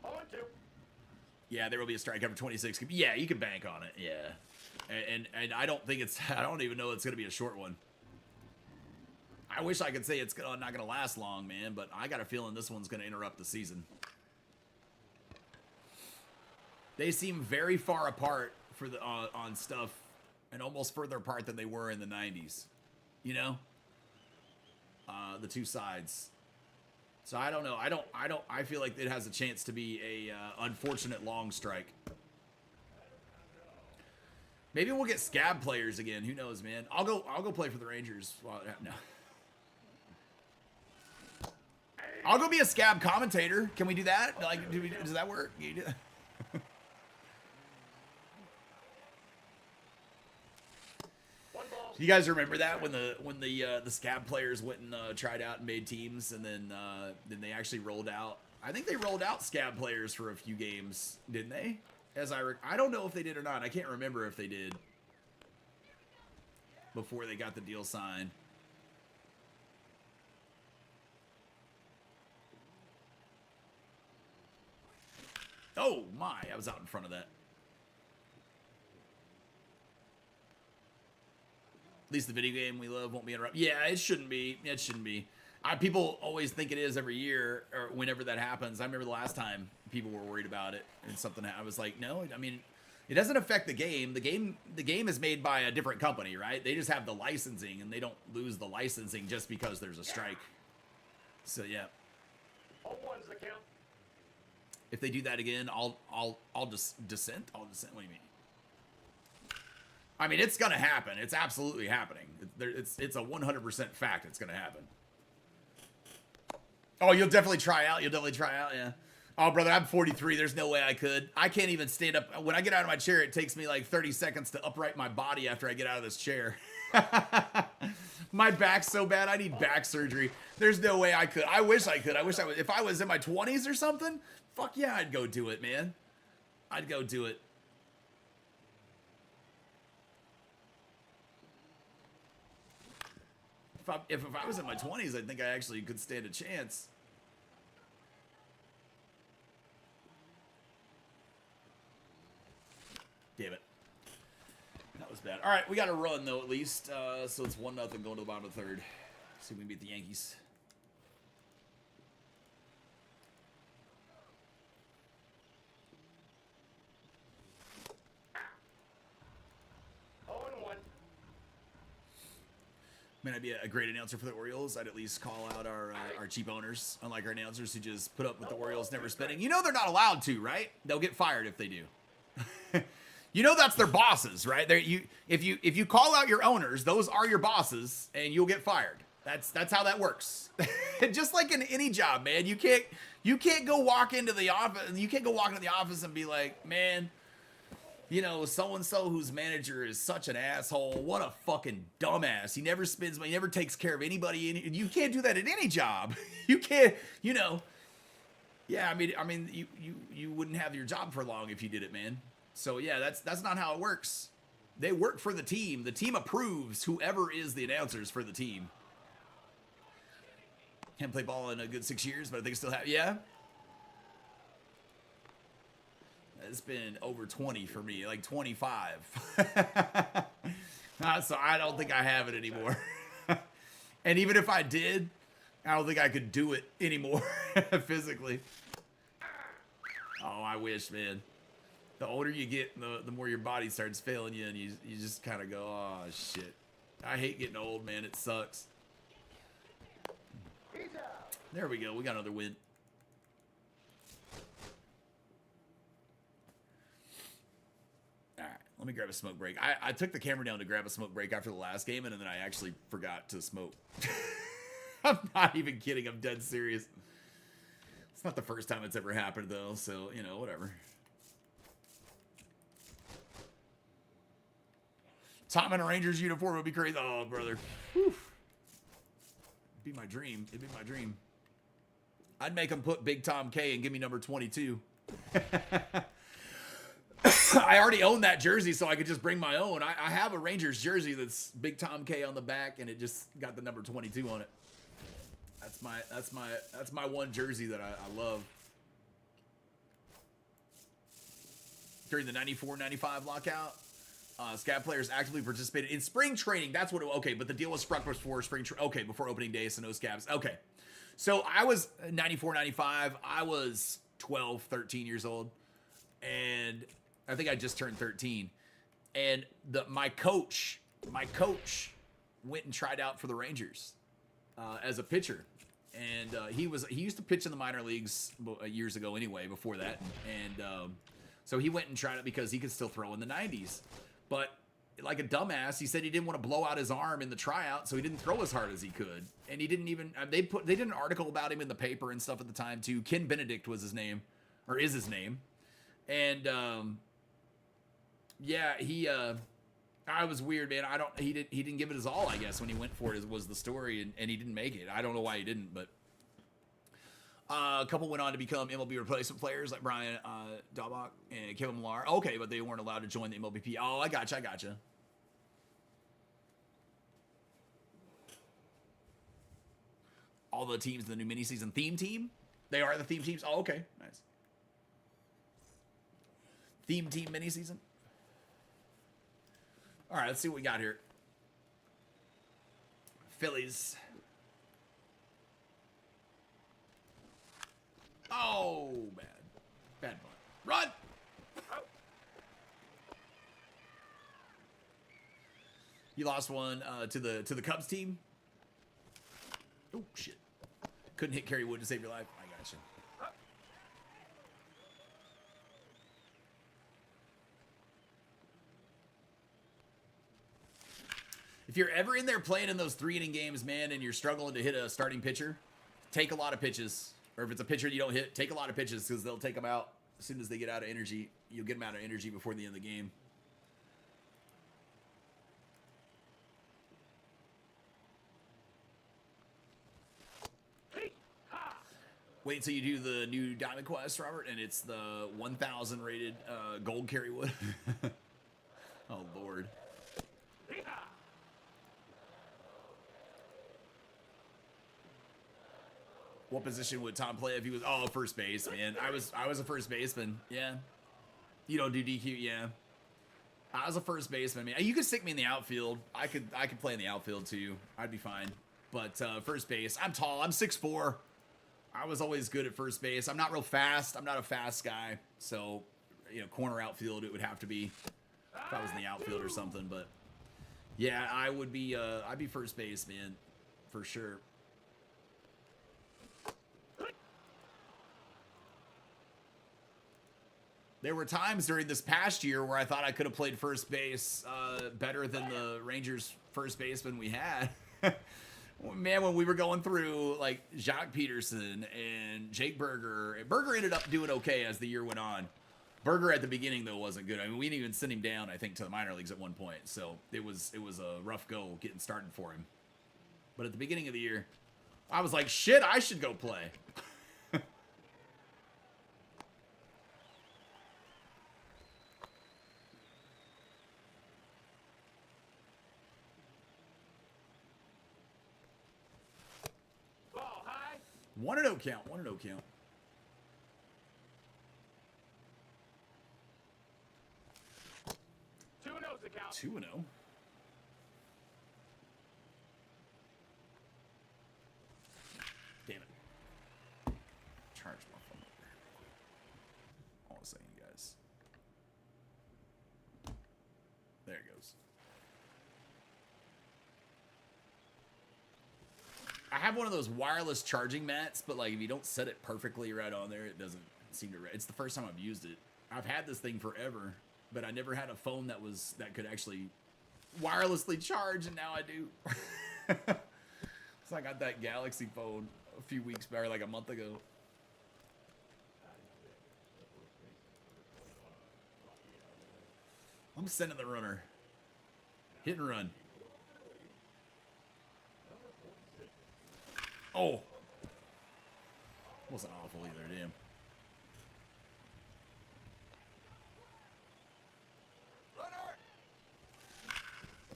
On two. Yeah, there will be a strike after 26. Yeah, you can bank on it. Yeah, and I don't think it's. I don't even know it's going to be a short one. I wish I could say it's not going to last long, man, but I got a feeling this one's going to interrupt the season. They seem very far apart for the on stuff, and almost further apart than they were in the 90s. You know, the two sides. So I don't know. I feel like it has a chance to be a unfortunate long strike. Maybe we'll get scab players again. Who knows, man? I'll go play for the Rangers. Well, no. I'll go be a scab commentator. Can we do that? Like, does that work? You guys remember that when the scab players went and tried out and made teams, and then they actually rolled out. I think they rolled out scab players for a few games, didn't they? I don't know if they did or not. I can't remember if they did before they got the deal signed. Oh my! I was out in front of that. At least the video game we love won't be interrupted. Yeah, it shouldn't be. It shouldn't be. People always think it is every year or whenever that happens. I remember the last time people were worried about it and something. I was like, no. I mean, it doesn't affect the game. The game is made by a different company, right? They just have the licensing, and they don't lose the licensing just because there's a strike. So yeah. On one's the count. If they do that again, I'll just dissent. I'll dissent. What do you mean? I mean, it's gonna happen. It's absolutely happening. It's a 100% fact. It's gonna happen. Oh, you'll definitely try out. Yeah. Oh, brother, I'm 43. There's no way I could. I can't even stand up. When I get out of my chair, it takes me like 30 seconds to upright my body after I get out of this chair. My back's so bad, I need back surgery. There's no way I could. I wish I could. I wish I would. If I was in my 20s or something, fuck yeah, I'd go do it, man. I'd go do it. If I was in my 20s, I think I actually could stand a chance. Damn it. That was bad. All right, we got to run, though, at least. So it's 1-0 going to the bottom of the third. See if we can beat the Yankees. Man, I'd be a great announcer for the Orioles. I'd at least call out our cheap owners, unlike our announcers who just put up with the Orioles never spending. You know they're not allowed to, right? They'll get fired if they do. You know that's their bosses, right? If you call out your owners, those are your bosses, and you'll get fired. That's how that works. Just like in any job, man. You can't go walk into the office. You can't go walk into the office and be like, man, you know, so-and-so whose manager is such an asshole. What a fucking dumbass. He never spends money. He never takes care of anybody. You can't do that at any job. You can't, you know. Yeah, I mean, you wouldn't have your job for long if you did it, man. So, yeah, that's not how it works. They work for the team. The team approves whoever is the announcers for the team. Haven't played ball in a good 6 years, but I think I still have. Yeah. It's been over 20 for me, like 25. So I don't think I have it anymore. And even if I did, I don't think I could do it anymore physically. Oh, I wish, man. The older you get, the more your body starts failing you, and you just kind of go, oh, shit. I hate getting old, man. It sucks. There we go. We got another win. Let me grab a smoke break. I took the camera down to grab a smoke break after the last game, and then I actually forgot to smoke. I'm not even kidding. I'm dead serious. It's not the first time it's ever happened, though, so, you know, whatever. Tom in a Rangers uniform would be crazy. Oh, brother. Whew. It'd be my dream. It'd be my dream. I'd make him put Big Tom K and give me number 22. I already own that jersey, so I could just bring my own. I have a Rangers jersey that's Big Tom K on the back, and it just got the number 22 on it. That's my one jersey that I love. During the 94-95 lockout, Scab players actively participated in spring training. That's what it, okay, but the deal was struck before before opening day, so no Scabs. Okay. So I was 94-95. I was 12, 13 years old. And I think I just turned 13, and my coach went and tried out for the Rangers as a pitcher, and he used to pitch in the minor leagues years ago anyway. Before that, and so he went and tried it because he could still throw in the 90s, but like a dumbass, he said he didn't want to blow out his arm in the tryout, so he didn't throw as hard as he could, and he didn't even. They did an article about him in the paper and stuff at the time too. Ken Benedict was his name, or is his name. And, yeah, I was weird, man. He didn't give it his all, I guess, when he went for it, was the story, and he didn't make it. I don't know why he didn't, but, a couple went on to become MLB replacement players, like Brian, Daubach and Kevin Millar. Okay, but they weren't allowed to join the MLBP. Oh, I gotcha. All the teams in the new mini-season theme team? They are the theme teams? Oh, okay, nice. Theme team mini season. All right, let's see what we got here. Phillies. Oh, bad bunt. Run. You lost one to the Cubs team. Oh shit! Couldn't hit Kerry Wood to save your life. I gotcha. If you're ever in there playing in those 3-inning games, man, and you're struggling to hit a starting pitcher, take a lot of pitches. Or if it's a pitcher you don't hit, take a lot of pitches because they'll take them out as soon as they get out of energy. You'll get them out of energy before the end of the game. Wait until you do the new Diamond Quest, Robert, and it's the 1,000 rated gold carry wood. Oh, Lord. What position would Tom play if he was... Oh, first base, man. I was a first baseman. Yeah. You don't do DQ, yeah. I was a first baseman, man. You could stick me in the outfield. I could play in the outfield, too. I'd be fine. But first base, I'm tall. I'm 6'4". I was always good at first base. I'm not real fast. I'm not a fast guy. So, you know, corner outfield, it would have to be if I was in the outfield or something. But, yeah, I would be... I'd be first base, man. For sure. There were times during this past year where I thought I could have played first base better than the Rangers first baseman we had. Man, when we were going through like Jacques Peterson and Jake Berger. Berger ended up doing okay as the year went on. Berger at the beginning though wasn't good. I mean, we didn't even send him down, I think, to the minor leagues at one point. So it was a rough go getting started for him. But at the beginning of the year, I was like, shit, I should go play. One and 0 count. 1 and 0 count. Two and O's the count. 2 and 0. Damn it. Charge my phone up there. Hold on a second, guys. There it goes. I have one of those wireless charging mats, but like if you don't set it perfectly right on there, it doesn't seem to. It's the first time I've used it. I've had this thing forever, but I never had a phone that could actually wirelessly charge, and now I do. So I got that Galaxy phone a few weeks back, or like a month ago. I'm sending the runner. Hit and run. Oh. Wasn't awful either, damn.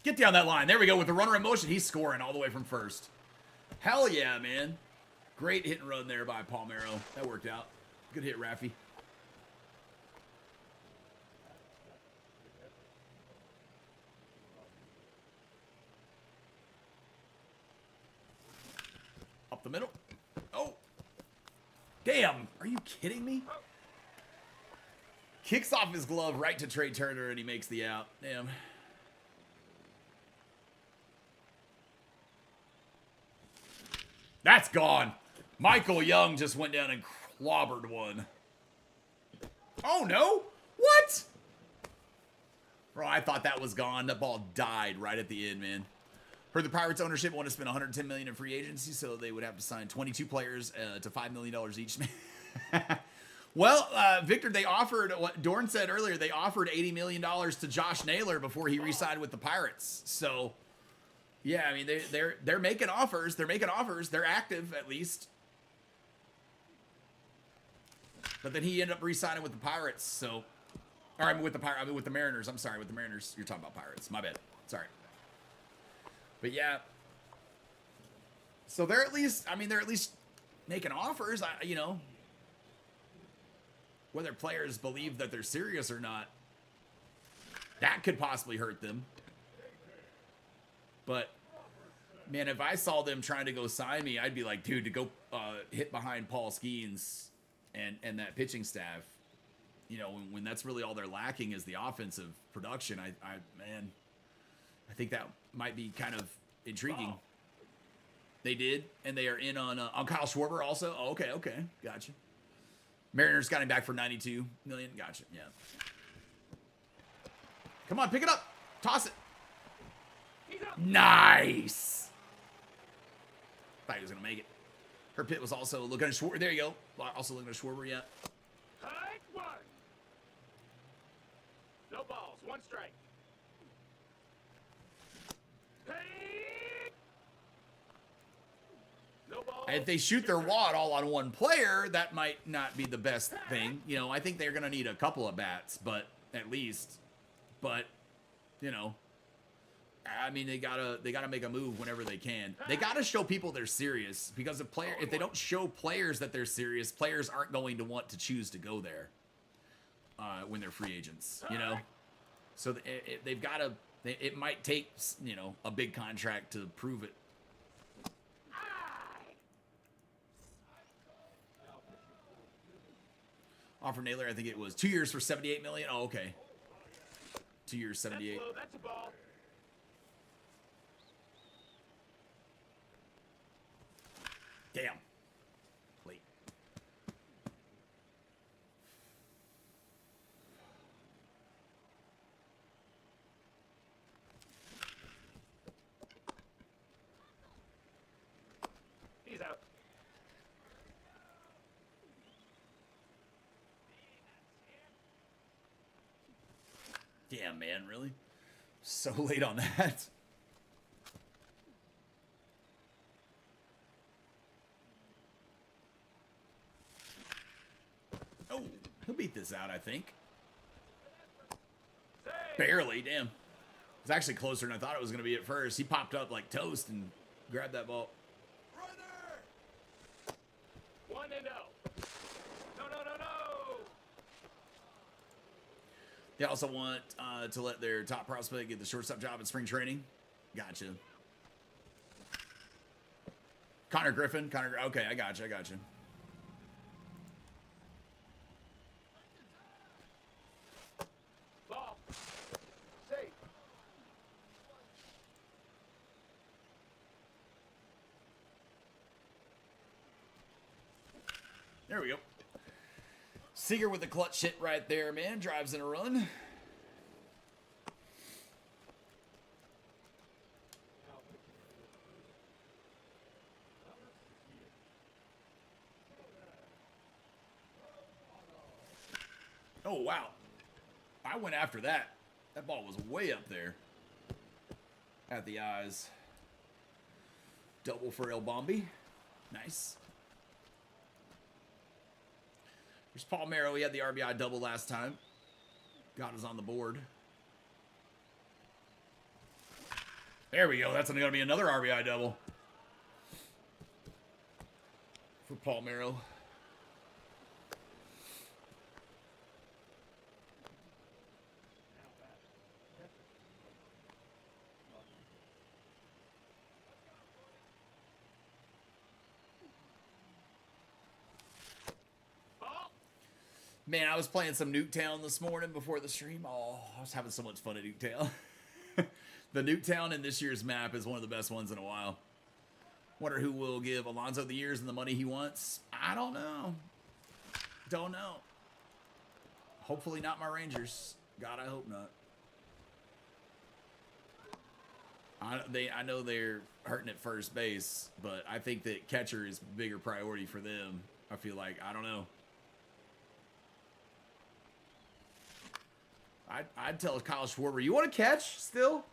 Get down that line. There we go. With the runner in motion, he's scoring all the way from first. Hell yeah, man. Great hit and run there by Palmeiro. That worked out. Good hit, Raffy. Up the middle. Oh. Damn. Are you kidding me? Kicks off his glove right to Trey Turner, and he makes the out. Damn. That's gone. Michael Young just went down and clobbered one. Oh, no? What? Bro, I thought that was gone. That ball died right at the end, man. Heard the Pirates ownership want to spend $110 million in free agency, so they would have to sign 22 players to $5 million each. Well, Victor, they offered, what Dorn said earlier, they offered $80 million to Josh Naylor before he re-signed with the Pirates. So, yeah, I mean, they're making offers. They're making offers. They're active, at least. But then he ended up re-signing with the Pirates, so... Or, I mean, with the Mariners. I'm sorry, with the Mariners. You're talking about Pirates. My bad. Sorry. But, yeah. So, they're at least... I mean, they're at least making offers, you know... Whether players believe that they're serious or not, that could possibly hurt them. But, man, if I saw them trying to go sign me, I'd be like, dude, to go hit behind Paul Skeens and that pitching staff, you know, when that's really all they're lacking is the offensive production, man, I think that might be kind of intriguing. They did, and they are in on Kyle Schwarber also. Oh, okay, gotcha. Mariners got him back for $92 million. Gotcha, yeah. Come on, pick it up. Toss it. Nice. Thought he was going to make it. Her pit was also looking at Schwarber. There you go. Also looking at Schwarber, yeah. Hike one. No balls. One strike. Hey. No balls. And if they shoot their wad all on one player, that might not be the best thing. You know, I think they're going to need a couple of bats, but at least. But, you know, I mean, they gotta make a move whenever they can. They gotta show people they're serious, because if they don't show players that they're serious, players aren't going to want to choose to go there when they're free agents. You know, so they've got to. It might take, you know, a big contract to prove it. Offer Naylor, I think it was 2 years for $78 million. Oh, okay. 2 years, 78. That's a ball. Damn. Late. He's out. Damn, man, really? So late on that. Oh, he'll beat this out, I think. Barely, damn. It was actually closer than I thought it was going to be at first. He popped up like toast and grabbed that ball. One and no. No. They also want to let their top prospect get the shortstop job in spring training. Gotcha. Connor Griffin. Okay, I gotcha. Ball. Safe. There we go. Seager with the clutch hit right there, man. Drives in a run. Oh, wow. I went after that. That ball was way up there. At the eyes. Double for El Bombi. Nice. There's Paul Merrill. He had the RBI double last time. Got us on the board. There we go. That's going to be another RBI double. For Paul Merrill. Man, I was playing some Nuketown this morning before the stream. Oh, I was having so much fun at Nuketown. The Nuketown in this year's map is one of the best ones in a while. Wonder who will give Alonso the years and the money he wants. I don't know. Don't know. Hopefully not my Rangers. God, I hope not. I know they're hurting at first base, but I think that catcher is a bigger priority for them. I feel like, I don't know. I'd tell Kyle Schwarber, you want to catch still?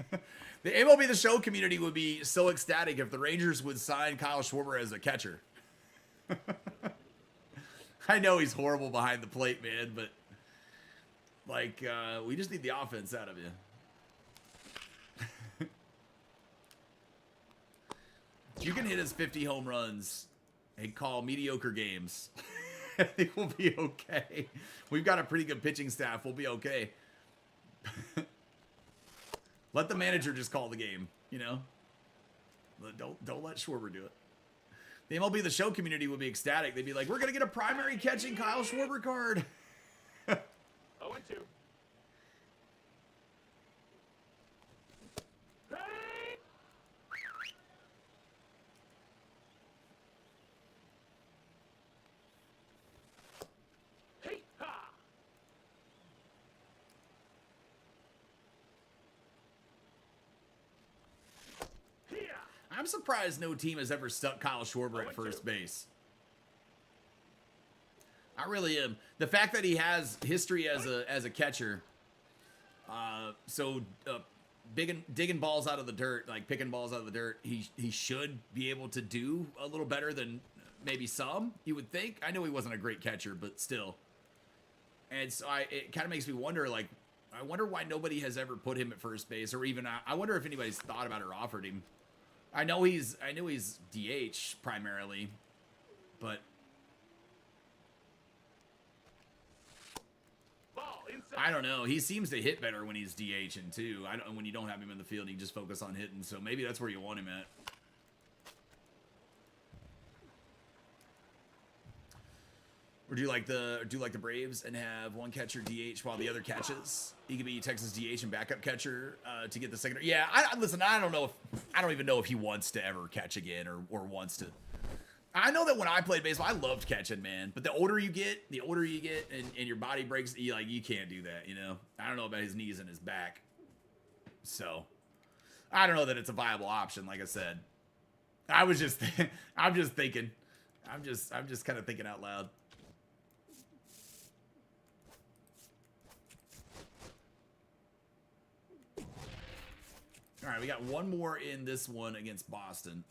The MLB The Show community would be so ecstatic if the Rangers would sign Kyle Schwarber as a catcher. I know he's horrible behind the plate, man, but like we just need the offense out of you. You can hit us 50 home runs and call mediocre games. I think we'll be okay. We've got a pretty good pitching staff. We'll be okay. Let the manager just call the game, you know? Don't let Schwarber do it. The MLB The Show community would be ecstatic. They'd be like, we're going to get a primary catching Kyle Schwarber card. 0-2. I'm surprised no team has ever stuck Kyle Schwarber at 0-2. first base. I really am. The fact that he has history as a catcher, digging balls out of the dirt, like picking balls out of the dirt, he should be able to do a little better than maybe some, you would think. I know he wasn't a great catcher, but still. And so it kind of makes me wonder, like, I wonder why nobody has ever put him at first base, or even I wonder if anybody's thought about it or offered him. I know he's DH primarily, but Ball inside. I don't know. He seems to hit better when he's DHing too. When you don't have him in the field, you just focus on hitting. So maybe that's where you want him at. Or do you like the Braves and have one catcher DH while the other catches? He could be Texas DH and backup catcher to get the second. Yeah, listen. I don't even know if he wants to ever catch again or wants to. I know that when I played baseball, I loved catching, man. But the older you get, and your body breaks, you can't do that. You know, I don't know about his knees and his back. So, I don't know that it's a viable option. Like I said, I'm just thinking. I'm just kind of thinking out loud. All right, we got one more in this one against Boston.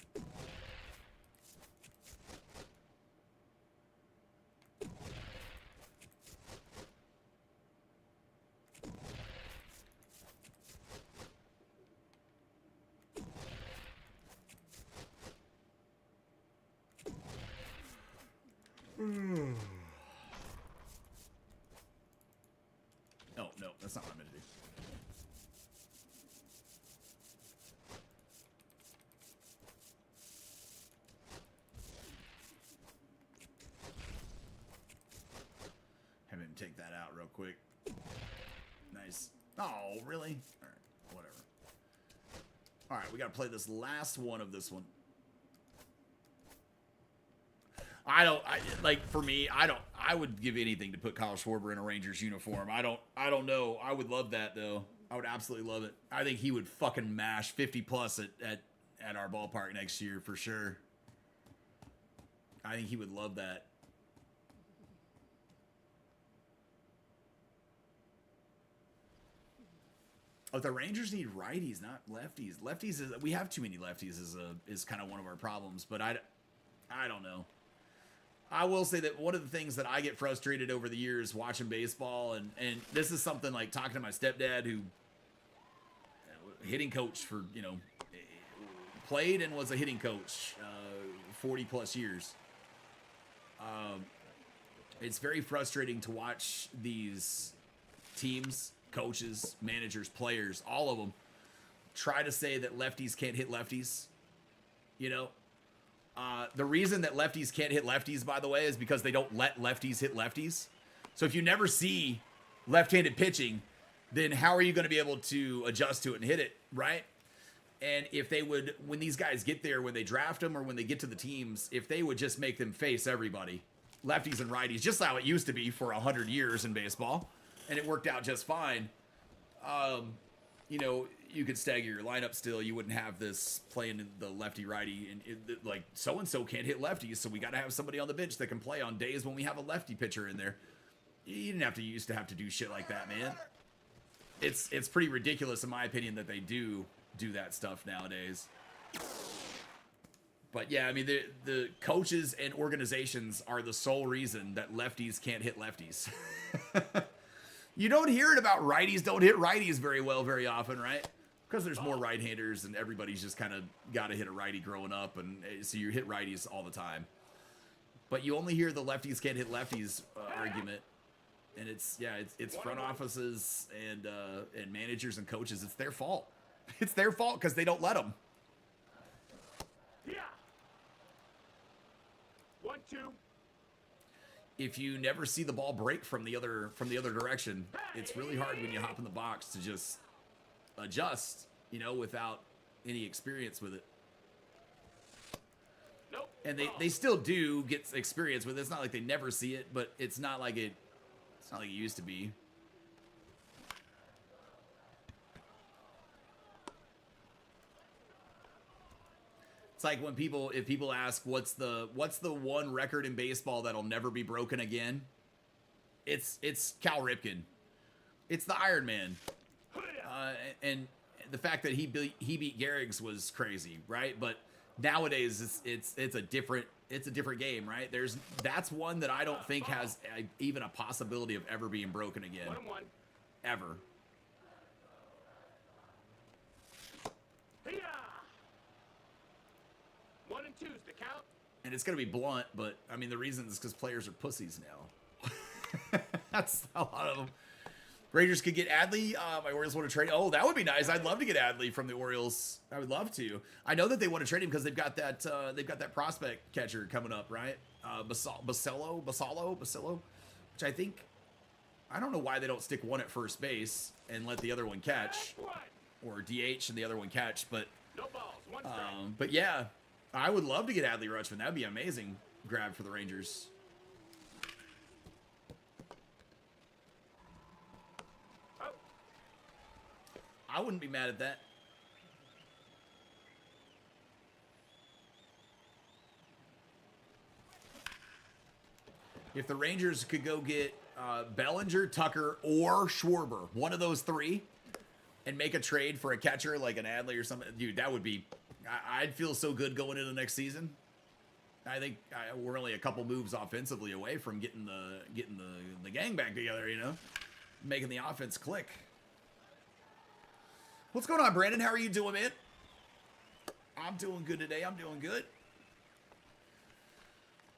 Oh, no, that's not what I meant to do. Have him take that out real quick. Nice. Oh, really? All right, whatever. All right, we got to play this last one of this one. For me, I would give anything to put Kyle Schwarber in a Rangers uniform. I don't know. I would love that though. I would absolutely love it. I think he would fucking mash 50 plus at our ballpark next year for sure. I think he would love that. Oh, the Rangers need righties, not lefties. We have too many lefties is kind of one of our problems, but I don't know. I will say that one of the things that I get frustrated over the years watching baseball, and this is something like talking to my stepdad who hitting coach for, played and was a hitting coach 40 plus years. It's very frustrating to watch these teams, coaches, managers, players, all of them try to say that lefties can't hit lefties. The reason that lefties can't hit lefties, by the way, is because they don't let lefties hit lefties. So if you never see left-handed pitching, then how are you going to be able to adjust to it and hit it, right? And if they would, when these guys get there, when they draft them or when they get to the teams, if they would just make them face everybody, lefties and righties, just how it used to be for 100 years in baseball, and it worked out just fine, you could stagger your lineup still. You wouldn't have this playing the lefty-righty, and like so-and-so can't hit lefties, so we got to have somebody on the bench that can play on days when we have a lefty pitcher in there. You didn't used to have to do shit like that, man. It's pretty ridiculous, in my opinion, that they do that stuff nowadays. But yeah, I mean, the coaches and organizations are the sole reason that lefties can't hit lefties. You don't hear it about righties don't hit righties very well very often, right? Because there's more right-handers and everybody's just kind of got to hit a righty growing up, and so you hit righties all the time. But you only hear the lefties can't hit lefties argument, and it's front offices and managers and coaches. It's their fault. It's their fault because they don't let them. Yeah. 1-2. If you never see the ball break from the other direction, it's really hard when you hop in the box to just adjust, without any experience with it. Nope. And they still do get experience with it. It's not like they never see it, but it's not like it used to be. It's like when if people ask what's the one record in baseball that'll never be broken again, it's Cal Ripken. It's the Iron Man. And the fact that he beat Gehrig's was crazy, right? But nowadays it's a different game, right? That's one that I don't think has even a possibility of ever being broken again, 1-1. ever. Hiya! 1 and 2's the count. And it's gonna be blunt, but I mean the reason is because players are pussies now. That's a lot of them. Rangers could get Adley. My Orioles want to trade. Oh, that would be nice. I'd love to get Adley from the Orioles. I would love to. I know that they want to trade him because they've got that prospect catcher coming up, right? Basillo, which I don't know why they don't stick one at first base and let the other one catch, or DH and the other one catch. But No balls. 1 strike. but yeah, I would love to get Adley Rutschman. That'd be an amazing grab for the Rangers. I wouldn't be mad at that. If the Rangers could go get Bellinger, Tucker, or Schwarber, one of those three, and make a trade for a catcher like an Adley or something, dude, that would be... I'd feel so good going into next season. I think we're only a couple moves offensively away from getting the gang back together, you know? Making the offense click. What's going on, Brandon? How are you doing, man? I'm doing good today. I'm doing good.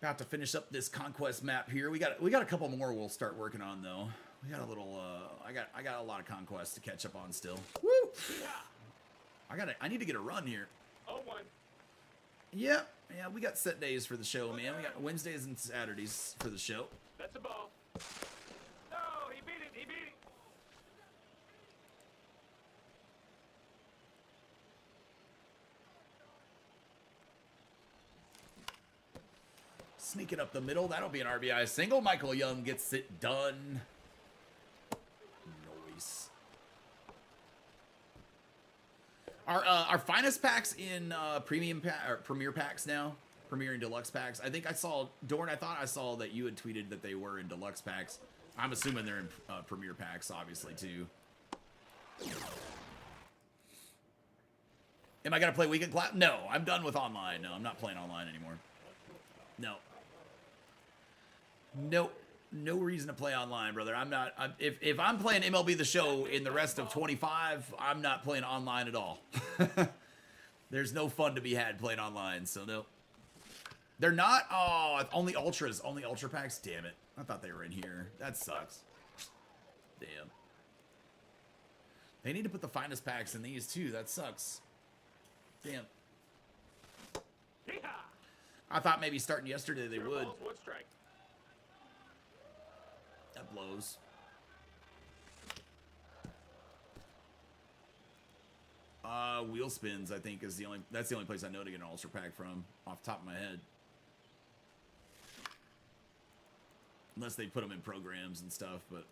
About to finish up this Conquest map here. We got a couple more we'll start working on though. We got a little I got a lot of Conquest to catch up on still. Woo! I need to get a run here. 0-1. Yeah, we got set days for the show, man. We got Wednesdays and Saturdays for the show. That's a ball. No, he beat it. He beat it. Sneaking up the middle. That'll be an RBI single. Michael Young gets it done. Nice. Our finest packs in Premier packs now. Premier and Deluxe packs. I think I saw, Dorn, I thought I saw that you had tweeted that they were in Deluxe packs. I'm assuming they're in Premier packs, obviously, too. Am I going to play Weekend Clap? No, I'm done with online. No, I'm not playing online anymore. No. Nope. No reason to play online, brother. If I'm playing MLB The Show in the rest of 25, I'm not playing online at all. There's no fun to be had playing online, so no. They're not? Oh, only Ultras. Only Ultra packs? Damn it. I thought they were in here. That sucks. Damn. They need to put the finest packs in these, too. That sucks. Damn. Yeehaw! I thought maybe starting yesterday they 0 would. balls, 1 strike. That blows. Wheel Spins, I think, is that's the only place I know to get an Ultra Pack from, off the top of my head. Unless they put them in programs and stuff, but...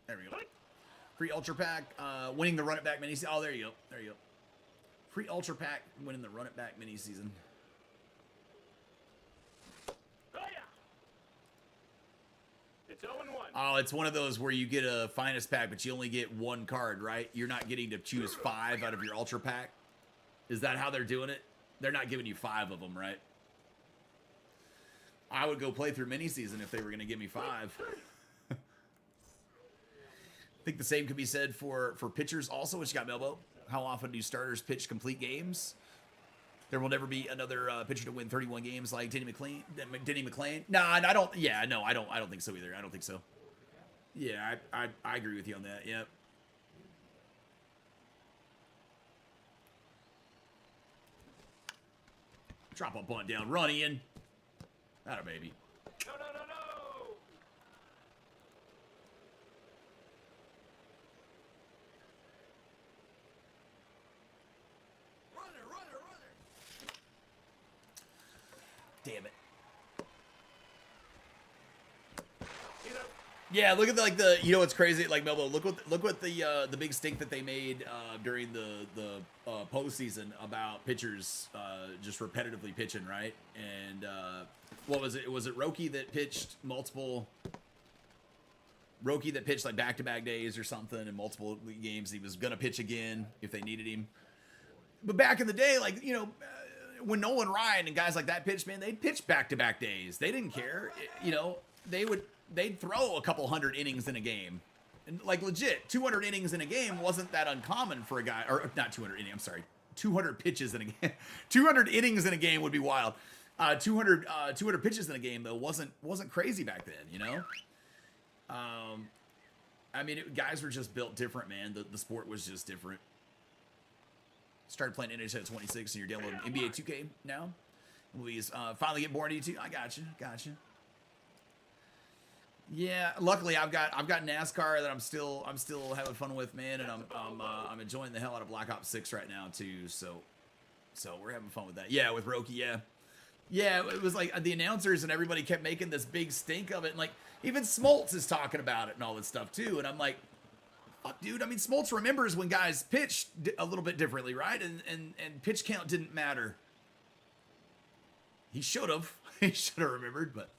There we go. Free Ultra Pack, winning the Run It Back mini season. Oh, there you go. There you go. Free Ultra Pack, winning the Run It Back mini season. Oh, yeah. It's 0-1. Oh, it's one of those where you get a finest pack, but you only get one card, right? You're not getting to choose 5 out of your Ultra Pack. Is that how they're doing it? They're not giving you 5 of them, right? I would go play through mini season if they were going to give me 5. I think the same could be said for pitchers also. What you got, Melbo? How often do starters pitch complete games? There will never be another pitcher to win 31 games like Denny McClain. Nah, I don't. Yeah, no, I don't think so either. I don't think so. Yeah, I agree with you on that. Yep. Drop a bunt down. Run, Ian. Atta baby. No, no, no, no. Yeah, look at the, like the, you know what's crazy, like Melbo, look what the big stink that they made during the postseason about pitchers just repetitively pitching, right? And what was it? Was it Roki that pitched multiple? Roki that pitched like back-to-back days or something in multiple games. He was gonna pitch again if they needed him. But back in the day, like, you know, when Nolan Ryan and guys like that pitched, man, they'd pitch back-to-back days. They didn't care, you know. They'd throw a couple hundred innings in a game. And like legit, 200 innings in a game wasn't that uncommon for a guy, or not 200 innings, I'm sorry, 200 pitches in a game. 200 innings in a game would be wild. 200 pitches in a game though wasn't crazy back then, you know. I mean, guys were just built different, man. The sport was just different. Started playing NHL at 26, and you're downloading NBA 2K now. Louise, finally get bored of you too. I got you. Yeah, luckily I've got NASCAR that I'm still having fun with, man, and I'm enjoying the hell out of Black Ops 6 right now too. So we're having fun with that. Yeah, with Roki, yeah. It was like the announcers and everybody kept making this big stink of it, and like even Smoltz is talking about it and all this stuff too. And I'm like, fuck, dude. I mean, Smoltz remembers when guys pitched a little bit differently, right? And pitch count didn't matter. He should have. He should have remembered, but.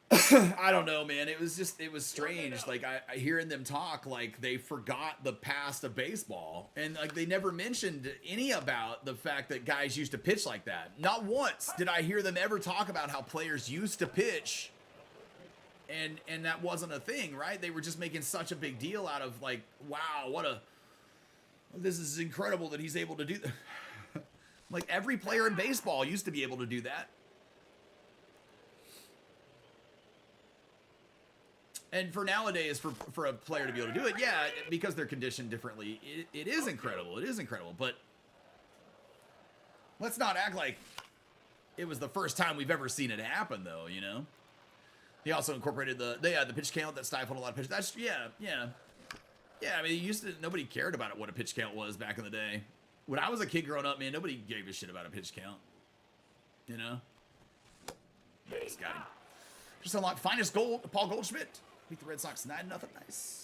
I don't know, man. It was strange. Like I hearing them talk like they forgot the past of baseball, and like they never mentioned any about the fact that guys used to pitch like that. Not once did I hear them ever talk about how players used to pitch, and that wasn't a thing, right? They were just making such a big deal out of like, wow, this is incredible that he's able to do that. Like every player in baseball used to be able to do that. And for nowadays, for a player to be able to do it, yeah, because they're conditioned differently, it is incredible. It is incredible. But let's not act like it was the first time we've ever seen it happen, though, you know? He also incorporated the pitch count that stifled a lot of pitches. That's, yeah. I mean, nobody cared about it, what a pitch count was back in the day. When I was a kid growing up, man, nobody gave a shit about a pitch count. You know? Nice, got him. Just unlocked finest goal, Paul Goldschmidt. Beat the Red Sox 9-0.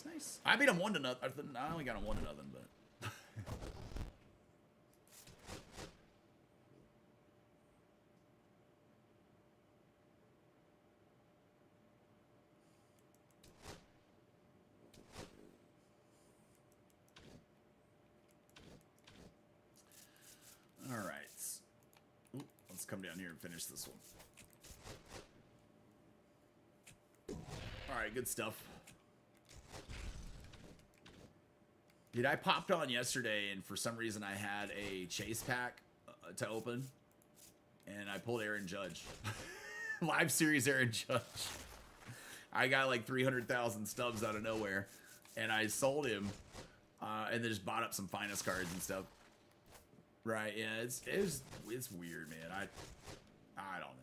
Nice. I beat them 1-0. I only got them 1-0, but. All right. Ooh, let's come down here and finish this one. All right, good stuff. Dude, I popped on yesterday, and for some reason I had a chase pack to open, and I pulled Aaron Judge. Live series Aaron Judge. I got like 300,000 stubs out of nowhere, and I sold him, and then just bought up some finest cards and stuff. Right? Yeah, it's weird, man. I don't know.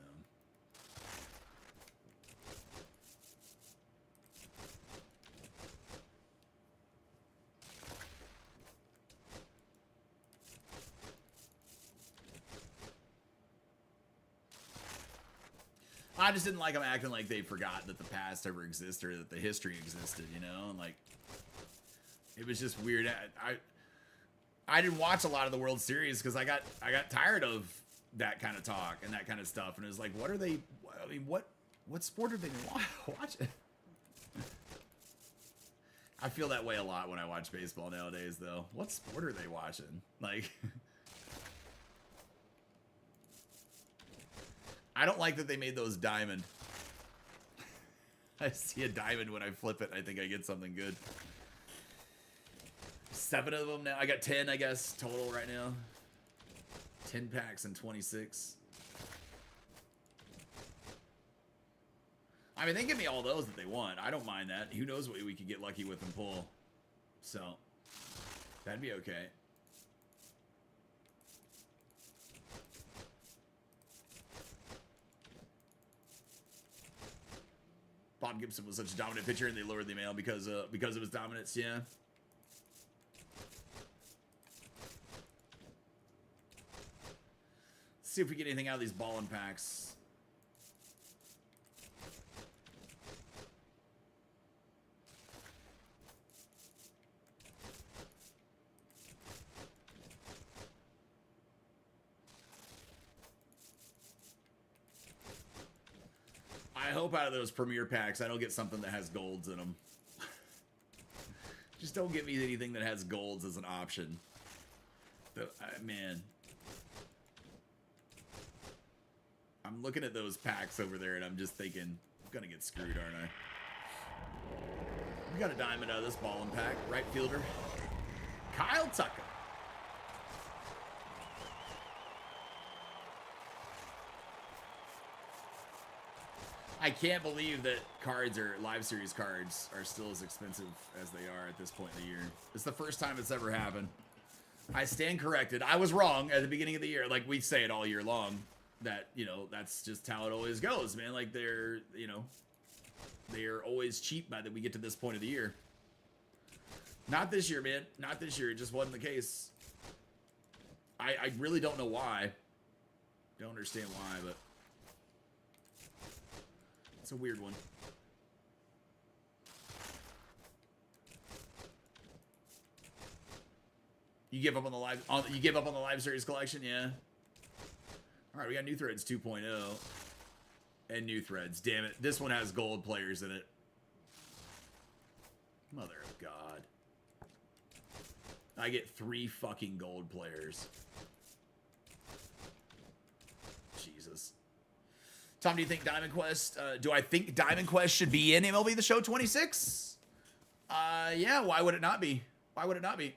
I just didn't like them acting like they forgot that the past ever existed or that the history existed, you know? And like, it was just weird. I didn't watch a lot of the World Series because I got tired of that kind of talk and that kind of stuff. And it was like, what are they? I mean, what sport are they watching? I feel that way a lot when I watch baseball nowadays, though. What sport are they watching? Like. I don't like that they made those diamond. I see a diamond when I flip it. I think I get something good. 7 of them now. I got 10, I guess, total right now. 10 packs and 26. I mean, they give me all those that they want. I don't mind that. Who knows what we could get lucky with and pull. So, that'd be okay. Bob Gibson was such a dominant pitcher, and they lowered the amount because of his dominance. Yeah. Let's see if we get anything out of these ballin' packs. I hope out of those premier packs I don't get something that has golds in them. Just don't give me anything that has golds as an option. Man. I'm looking at those packs over there and I'm just thinking, I'm gonna get screwed, aren't I? We got a diamond out of this ballin' pack. Right fielder. Kyle Tucker. I can't believe that cards or live series cards are still as expensive as they are at this point in the year. It's the first time it's ever happened. I stand corrected. I was wrong at the beginning of the year. Like we say it all year long. That, you know, that's just how it always goes, man. Like they're, you know, they're always cheap by the we get to this point of the year. Not this year, man. Not this year. It just wasn't the case. I really don't know why. Don't understand why, but it's a weird one. You give up on the live you give up on the live series collection, yeah. All right, we got New Threads 2.0 and New Threads. Damn it, this one has gold players in it. Mother of God. I get 3 fucking gold players. Jesus. Tom, do you think Diamond Quest, do I think Diamond Quest should be in MLB The Show 26? Yeah, why would it not be? Why would it not be?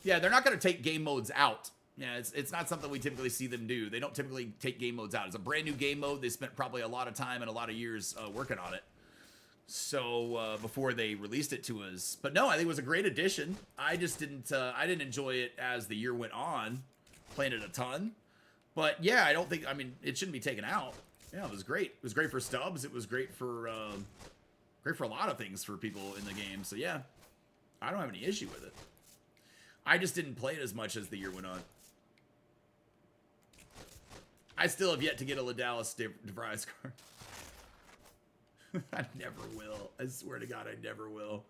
Yeah, they're not going to take game modes out. Yeah, it's not something we typically see them do. They don't typically take game modes out. It's a brand new game mode. They spent probably a lot of time and a lot of years working on it. So before they released it to us. But no, I think it was a great addition. I just didn't enjoy it as the year went on, playing it a ton. But yeah, I don't think, I mean, it shouldn't be taken out. Yeah, it was great. It was great for stubs. It was great for a lot of things for people in the game. So yeah, I don't have any issue with it. I just didn't play it as much as the year went on. I still have yet to get a Dallas DeVries card. I never will. I swear to God, I never will.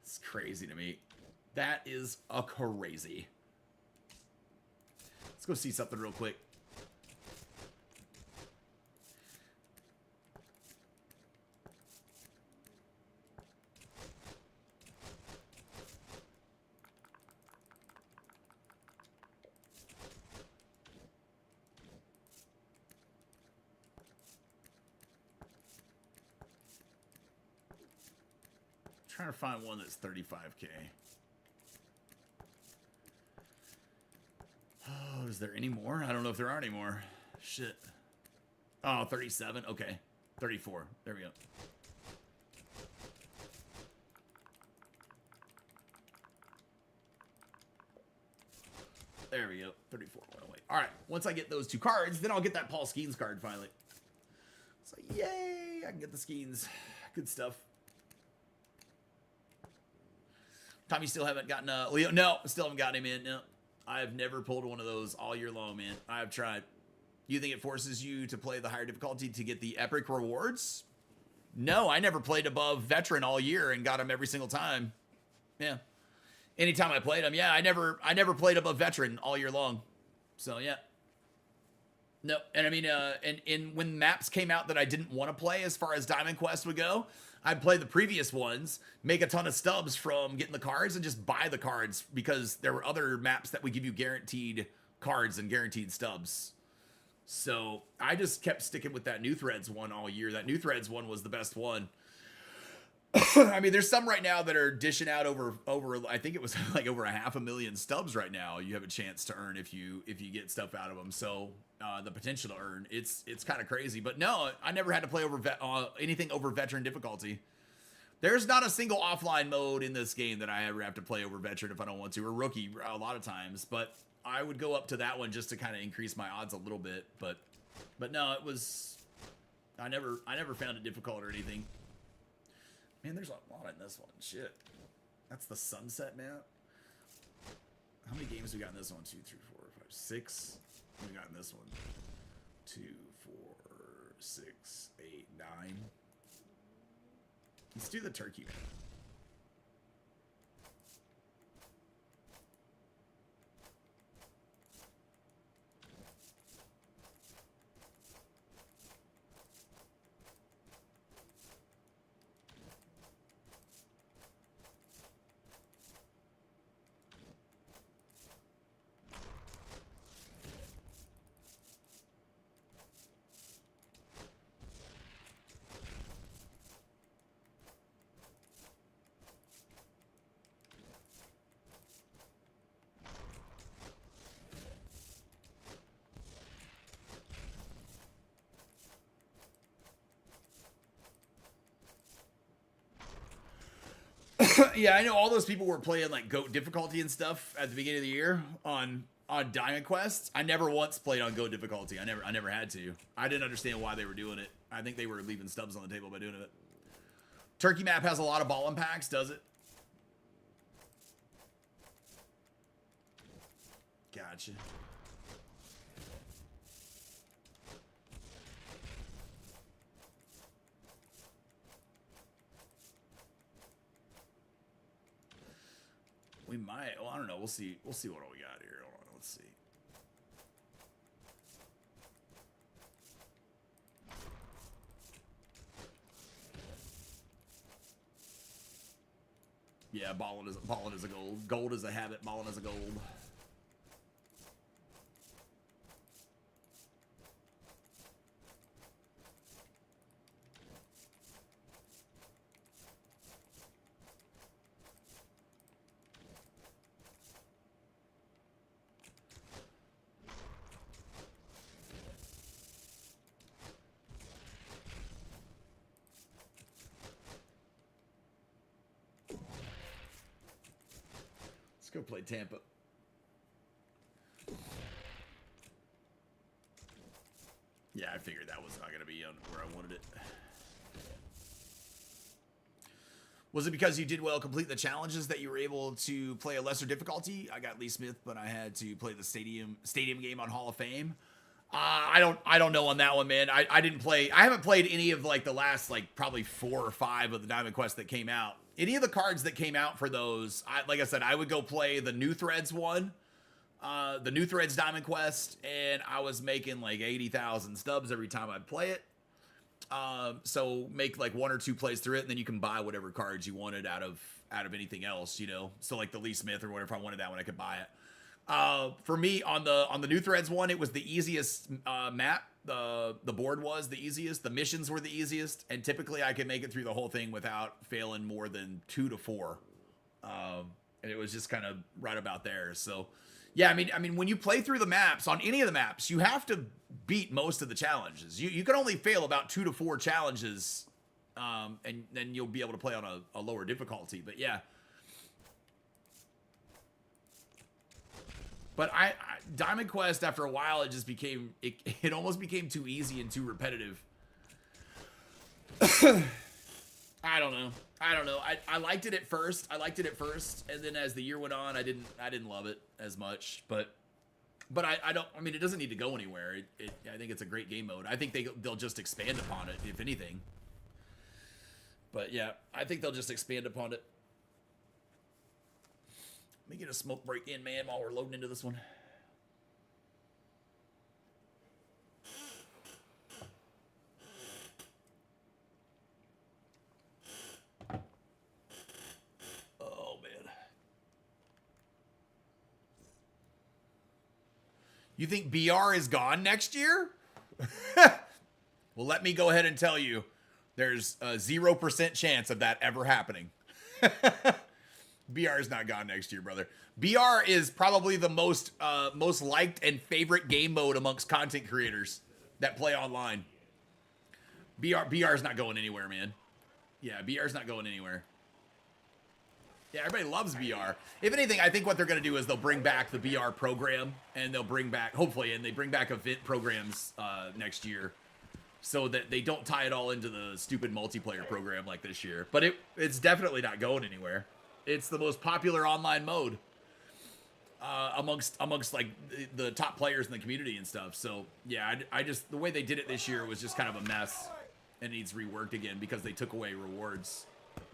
It's crazy to me. That is a crazy. Let's go see something real quick. Trying to find one that's 35K. Oh, is there any more? I don't know if there are any more. Shit. Oh, 37. Okay. 34. There we go. There we go. 34. Went away. All right. Once I get those 2 cards, then I'll get that Paul Skeens card finally. So, yay. I can get the Skeens. Good stuff. Tommy, still haven't gotten Leo. No, still haven't gotten him in. No, I have never pulled one of those all year long, man. I have tried. You think it forces you to play the higher difficulty to get the epic rewards? No, I never played above veteran all year and got them every single time. Yeah, anytime I played them, yeah, I never played above veteran all year long. So yeah, no, and I mean, and when maps came out that I didn't want to play as far as Diamond Quest would go, I'd play the previous ones, make a ton of stubs from getting the cards, and just buy the cards because there were other maps that would give you guaranteed cards and guaranteed stubs. So I just kept sticking with that New Threads one all year. That New Threads one was the best one. I mean, there's some right now that are dishing out over I think it was like over 500,000 stubs right now. You have a chance to earn if you get stuff out of them. So the potential to earn, it's kind of crazy. But no, I never had to play over anything over veteran difficulty. There's not a single offline mode in this game that I ever have to play over veteran if I don't want to, or rookie a lot of times. But I would go up to that one just to kind of increase my odds a little bit. But no, it was I never found it difficult or anything. Man, there's a lot in this one. Shit. That's the sunset map. How many games we got in this one? 2, 3, 4, 5, 6. What we got in this one? 2, 4, 6, 8, 9. Let's do the turkey map. Yeah, I know all those people were playing like GOAT difficulty and stuff at the beginning of the year on Diamond Quest. I never once played on GOAT difficulty. I never had to. I didn't understand why they were doing it. I think they were leaving stubs on the table by doing it. Turkey map has a lot of ball impacts, does it? Gotcha. We might. Well, I don't know. We'll see. We'll see what all we got here. Hold on. Let's see. Yeah, ballin' is a gold. Gold is a habit. Ballin' is a gold. Go play Tampa. Yeah, I figured that was not going to be on where I wanted it. Was it because you did well complete the challenges that you were able to play a lesser difficulty? I got Lee Smith, but I had to play the stadium game on Hall of Fame. I don't know on that one, man. I didn't play. I haven't played any of like the last like probably 4 or 5 of the Diamond Quest that came out. Any of the cards that came out for those, like I said, I would go play the New Threads one, the New Threads Diamond Quest, and I was making like 80,000 stubs every time I'd play it. So make like 1 or 2 plays through it, and then you can buy whatever cards you wanted out of anything else, you know. So like the Lee Smith or whatever, if I wanted that one, I could buy it. For me on the New Threads one, it was the easiest map. The board was the easiest. The missions were the easiest, and typically I could make it through the whole thing without failing more than 2 to 4. And it was just kind of right about there. So, yeah, I mean, when you play through the maps on any of the maps, you have to beat most of the challenges. You can only fail about 2 to 4 challenges, and then you'll be able to play on a lower difficulty. But yeah. But Diamond Quest, after a while, it just became, it almost became too easy and too repetitive. I don't know. I liked it at first. And then as the year went on, I didn't love it as much. But I mean, it doesn't need to go anywhere. I think it's a great game mode. I think they'll just expand upon it, if anything. But yeah, I think they'll just expand upon it. Let me get a smoke break in, man, while we're loading into this one. Oh, man. You think BR is gone next year? Well, let me go ahead and tell you, there's a 0% chance of that ever happening. BR is not gone next year, brother. BR is probably the most liked and favorite game mode amongst content creators that play online. BR is not going anywhere, man. Yeah, BR is not going anywhere. Yeah, everybody loves BR. If anything, I think what they're going to do is they'll bring back the BR program, and they'll bring back, hopefully, and they bring back event programs next year, so that they don't tie it all into the stupid multiplayer program like this year. But it's definitely not going anywhere. It's the most popular online mode amongst like the top players in the community and stuff. So yeah, I just, the way they did it this year was just kind of a mess, and needs reworked again because they took away rewards.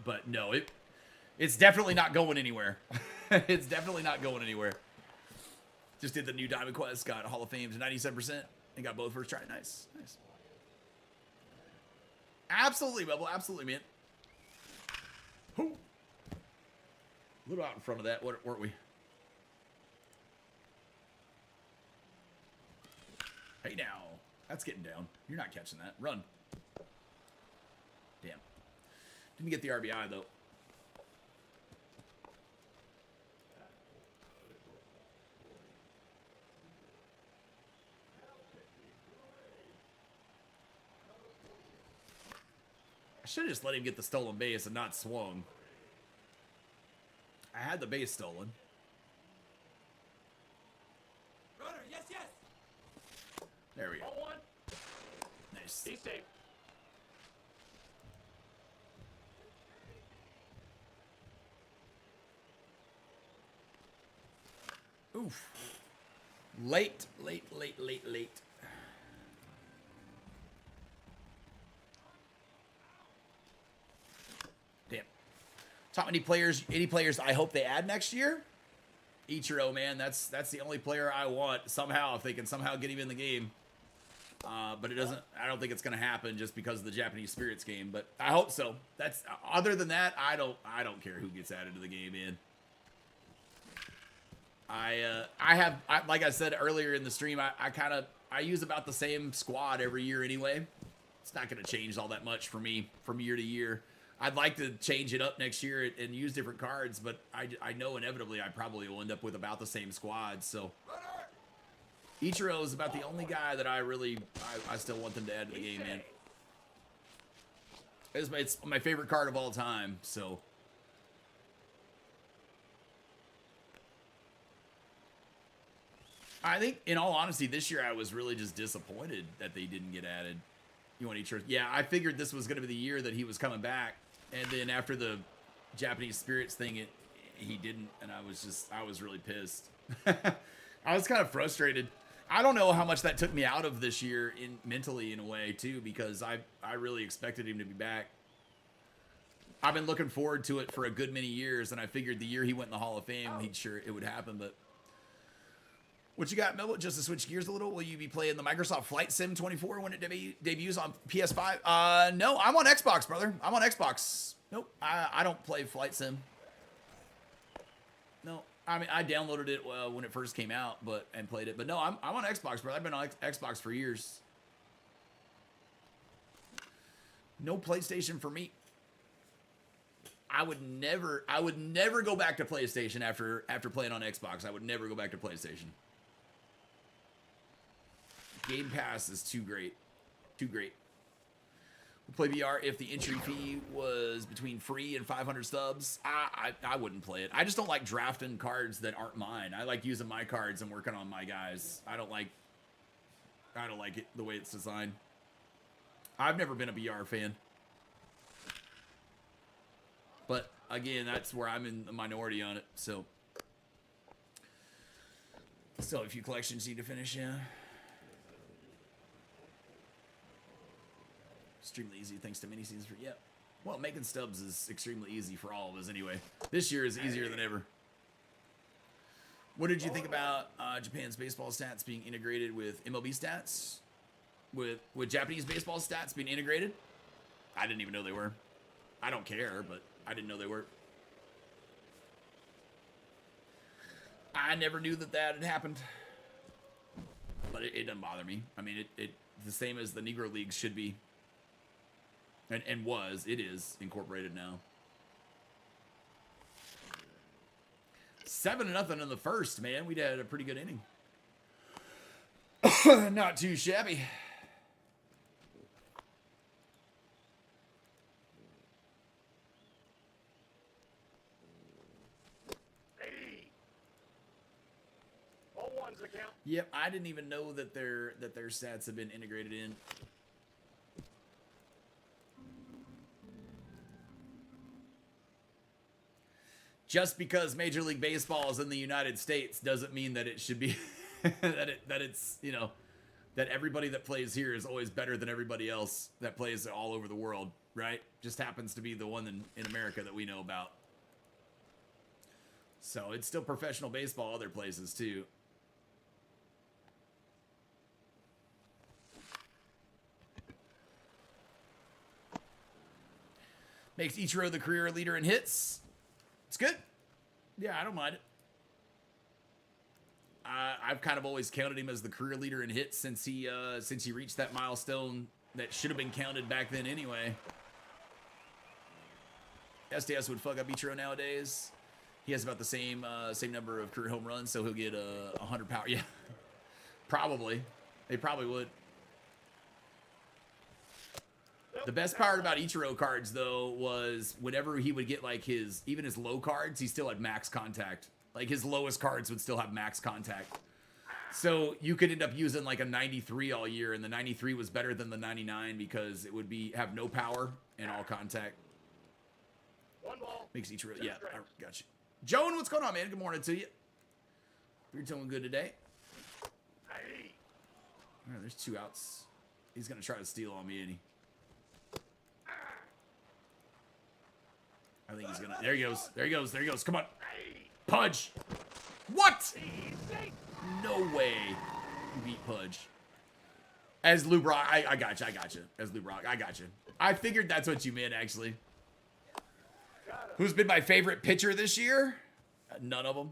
But no, it's definitely not going anywhere. It's definitely not going anywhere. Just did the new Diamond Quest, got Hall of Fame to 97%, and got both first try. Nice. Absolutely, Bubble. Absolutely, man. Who? A little out in front of that, weren't we? Hey now. That's getting down. You're not catching that. Run. Damn. Didn't get the RBI, though. I should have just let him get the stolen base and not swung. had the base stolen. Runner, yes, yes. There we go. Ball one. Nice. He's safe. Oof. Late. Damn. Top any players I hope they add next year? Ichiro, man, that's the only player I want somehow, if they can somehow get him in the game. But I don't think it's gonna happen just because of the Japanese Spirits game, but I hope so. That's other than that, I don't care who gets added to the game, man. Like I said earlier in the stream, I use about the same squad every year anyway. It's not going to change all that much for me from year to year. I'd like to change it up next year and use different cards, but I know inevitably I probably will end up with about the same squad. So Ichiro is about the only guy that I still want them to add to the game, man. It's my favorite card of all time, so. I think, in all honesty, this year I was really just disappointed that they didn't get added. You want Ichiro? Yeah, I figured this was going to be the year that he was coming back, and then after the Japanese Spirits thing, he didn't, and I was really pissed. I was kind of frustrated. I don't know how much that took me out of this year mentally in a way too, because I really expected him to be back. I've been looking forward to it for a good many years, and I figured the year he went in the Hall of Fame, it would happen, but. What you got, Melville? Just to switch gears a little, will you be playing the Microsoft Flight Sim 24 when it debuts on PS5? No, I'm on Xbox, brother. I'm on Xbox. Nope, I don't play Flight Sim. No, I mean, I downloaded it when it first came out, and played it. But no, I'm on Xbox, brother. I've been on Xbox for years. No PlayStation for me. I would never go back to PlayStation after playing on Xbox. I would never go back to PlayStation. Game Pass is too great. Too great. We'll play VR if the entry fee was between free and 500 subs. I wouldn't play it. I just don't like drafting cards that aren't mine. I like using my cards and working on my guys. I don't like it the way it's designed. I've never been a BR fan. But again, that's where I'm in the minority on it. So still a few collections need to finish, yeah. Extremely easy thanks to mini seasons for well, making stubs is extremely easy for all of us anyway. This year is easier than ever. What did you think about Japan's baseball stats being integrated with MLB stats? With Japanese baseball stats being integrated? I didn't even know they were. I don't care, but I didn't know they were. I never knew that had happened. But it doesn't bother me. I mean, it's the same as the Negro Leagues should be. It is incorporated now. 7-0 in the first, man. We had a pretty good inning. Not too shabby. Ball one's the count. Yep, I didn't even know that their stats have been integrated in. Just because Major League Baseball is in the United States doesn't mean that it should be that it's, you know, that everybody that plays here is always better than everybody else that plays all over the world, right? Just happens to be the one in America that we know about. So it's still professional baseball other places too. Makes Ichiro the career leader in hits. It's good. Yeah, I don't mind it. I've kind of always counted him as the career leader in hits since he reached that milestone that should have been counted back then anyway. SDS would fuck up Ichiro nowadays. He has about the same number of career home runs, so he'll get 100 power. Yeah, probably. They probably would. The best part about Ichiro cards, though, was whenever he would get, like, even his low cards, he still had max contact. Like, his lowest cards would still have max contact. So you could end up using, like, a 93 all year, and the 93 was better than the 99 because it would have no power and all contact. One ball. Makes Ichiro... Yeah, I got you. Joan, what's going on, man? Good morning to you. You're doing good today. Hey. All right, there's 2 outs. He's going to try to steal on me, isn't he? I think he's going to... There he goes. There he goes. There he goes. Come on. Pudge. What? No way. You beat Pudge. As Lou Brock. I got you. I got you. As Lou Brock. I got you. I figured that's what you meant, actually. Who's been my favorite pitcher this year? None of them.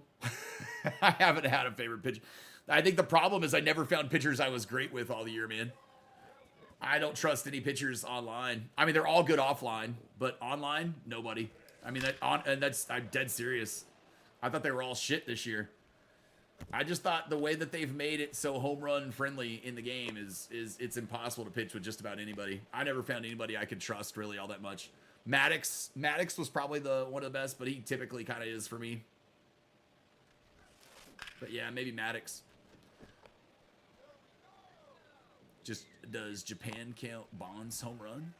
I haven't had a favorite pitcher. I think the problem is I never found pitchers I was great with all the year, man. I don't trust any pitchers online. I mean, they're all good offline, but online, nobody. I mean, I'm dead serious. I thought they were all shit this year. I just thought the way that they've made it so home run friendly in the game is it's impossible to pitch with just about anybody. I never found anybody I could trust really all that much. Maddox was probably one of the best, but he typically kind of is for me. But yeah, maybe Maddox. Just, does Japan count Bonds home run?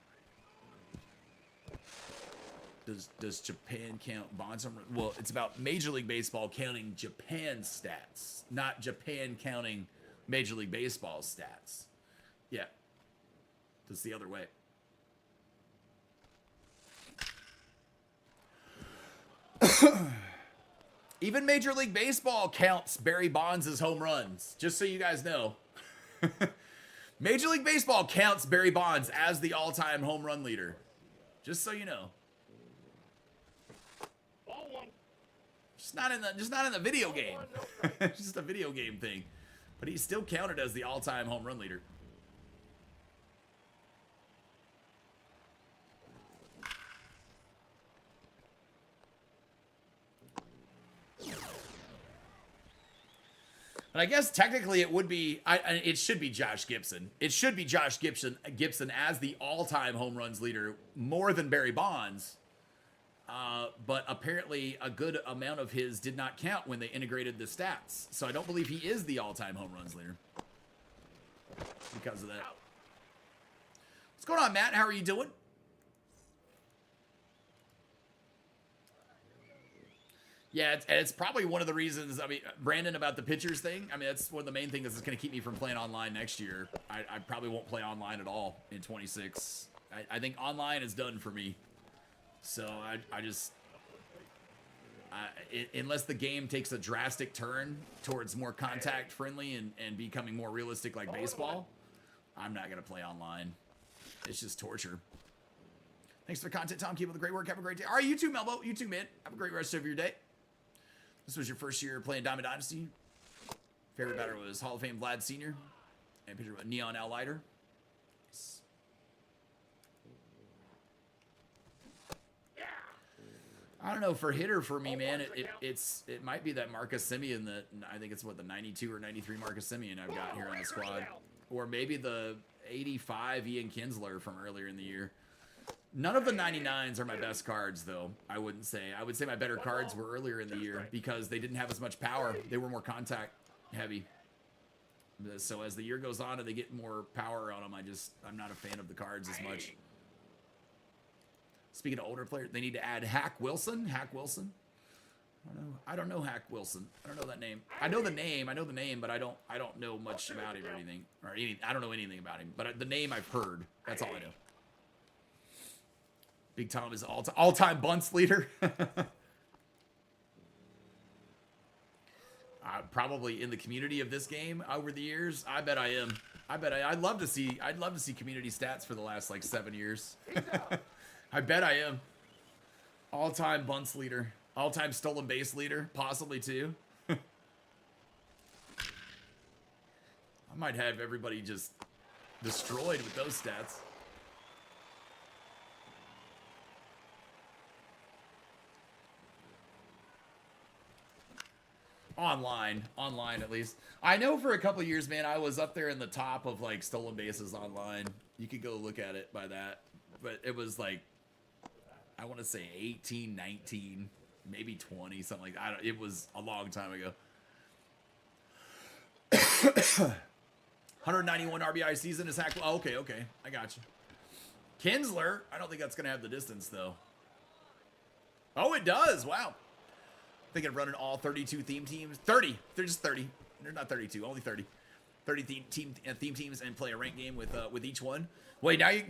Does Japan count Bonds home run? Well, it's about Major League Baseball counting Japan stats, not Japan counting Major League Baseball stats. Yeah. That's the other way. Even Major League Baseball counts Barry Bonds as home runs, just so you guys know. Major League Baseball counts Barry Bonds as the all-time home run leader, just so you know. Ball one. Just not in the video game. Just a video game thing. But he's still counted as the all-time home run leader. And I guess technically it would be, it should be Josh Gibson. It should be Josh Gibson as the all-time home runs leader, more than Barry Bonds. But apparently a good amount of his did not count when they integrated the stats. So I don't believe he is the all-time home runs leader because of that. What's going on, Matt? How are you doing? Yeah, it's probably one of the reasons, I mean, Brandon, about the pitchers thing. I mean, that's one of the main things that's going to keep me from playing online next year. I probably won't play online at all in 26. I think online is done for me. So unless the game takes a drastic turn towards more contact friendly and becoming more realistic like baseball, I'm not going to play online. It's just torture. Thanks for the content, Tom. Keep up the great work. Have a great day. All right, you too, Melbo. You too, man. Have a great rest of your day. This was your first year playing Diamond Dynasty. Favorite batter was Hall of Fame Vlad Sr. And pitcher Neon Al Leiter. I don't know, for hitter for me, man, it might be that Marcus Semien that I think it's what, the 92 or 93 Marcus Semien I've got here on the squad, or maybe the 85 Ian Kinsler from earlier in the year. None of the 99s are my best cards, though, I wouldn't say. I would say my better cards were earlier in the year because they didn't have as much power. They were more contact heavy. So as the year goes on and they get more power on them, I'm not a fan of the cards as much. Speaking of older players, they need to add Hack Wilson. Hack Wilson? I don't know Hack Wilson. I don't know that name. I know the name, but I don't know much about him or anything. I don't know anything about him, but the name I've heard. That's all I know. Big Tom is all-time bunts leader. Probably in the community of this game over the years. I bet I am. I'd love to see community stats for the last like 7 years. I bet I am. All-time bunts leader. All-time stolen base leader, possibly too. I might have everybody just destroyed with those stats. Online at least. I know for a couple years, man, I was up there in the top of like stolen bases online. You could go look at it by that. but it was like, I want to say 18, 19, maybe 20, something like that. It was a long time ago. 191 RBI season is hack. Oh, okay, I got you. Kinsler, I don't think that's gonna have the distance though. Oh, it does. Wow. Thinking of running all 32 theme teams. 30. They're just 30. They're not 32. Only 30. 30 theme teams and play a ranked game with each one. Wait, now you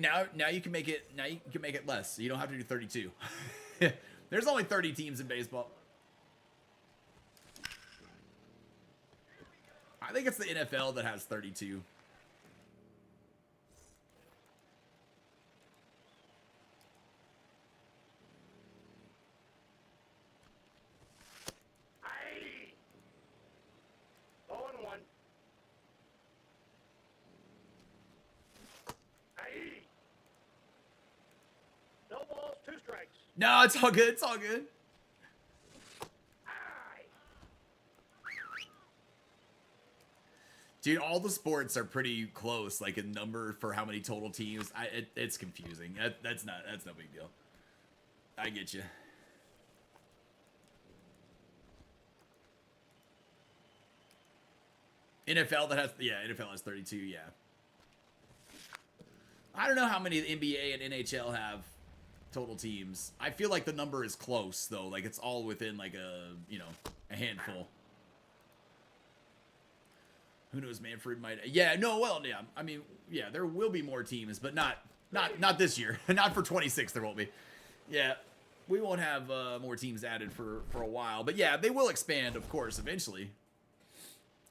can make it. Now you can make it less. You don't have to do 32. There's only 30 teams in baseball. I think it's the NFL that has 32. No, it's all good. It's all good. Dude, all the sports are pretty close, like in number for how many total teams. It's confusing. That's no big deal. I get you. NFL has 32. Yeah. I don't know how many the NBA and NHL have total teams. I feel like the number is close though. Like it's all within like a handful. Who knows? Manfred might. Yeah. No. Well. Yeah. I mean. Yeah. There will be more teams, but not this year. Not for 26. There won't be. Yeah. We won't have more teams added for a while. But yeah, they will expand, of course, eventually.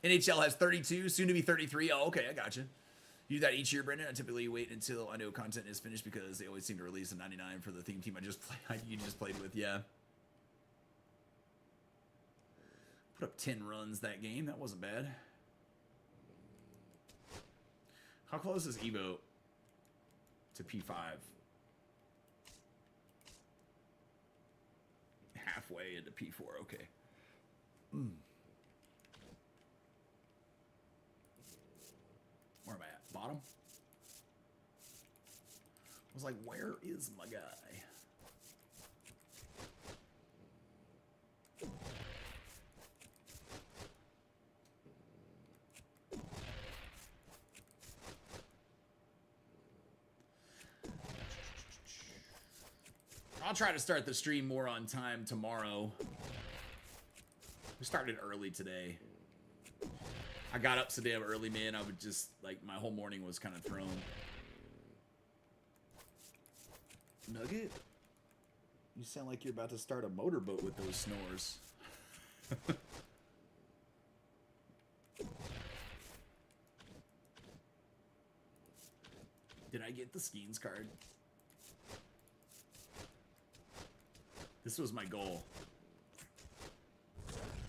NHL has 32, soon to be 33. Oh, okay. I got you. You do that each year, Brendan. I typically wait until I know content is finished because they always seem to release a 99 for the theme team you just played with. Yeah. Put up 10 runs that game. That wasn't bad. How close is Evo to P5? Halfway into P4. Okay. Where am I at? Bottom? I was like, where is my guy? I'll try to start the stream more on time tomorrow. We started early today. I got up so damn early, man. I would just, like, my whole morning was kind of thrown. Nugget? You sound like you're about to start a motorboat with those snores. Did I get the Skeens card? This was my goal.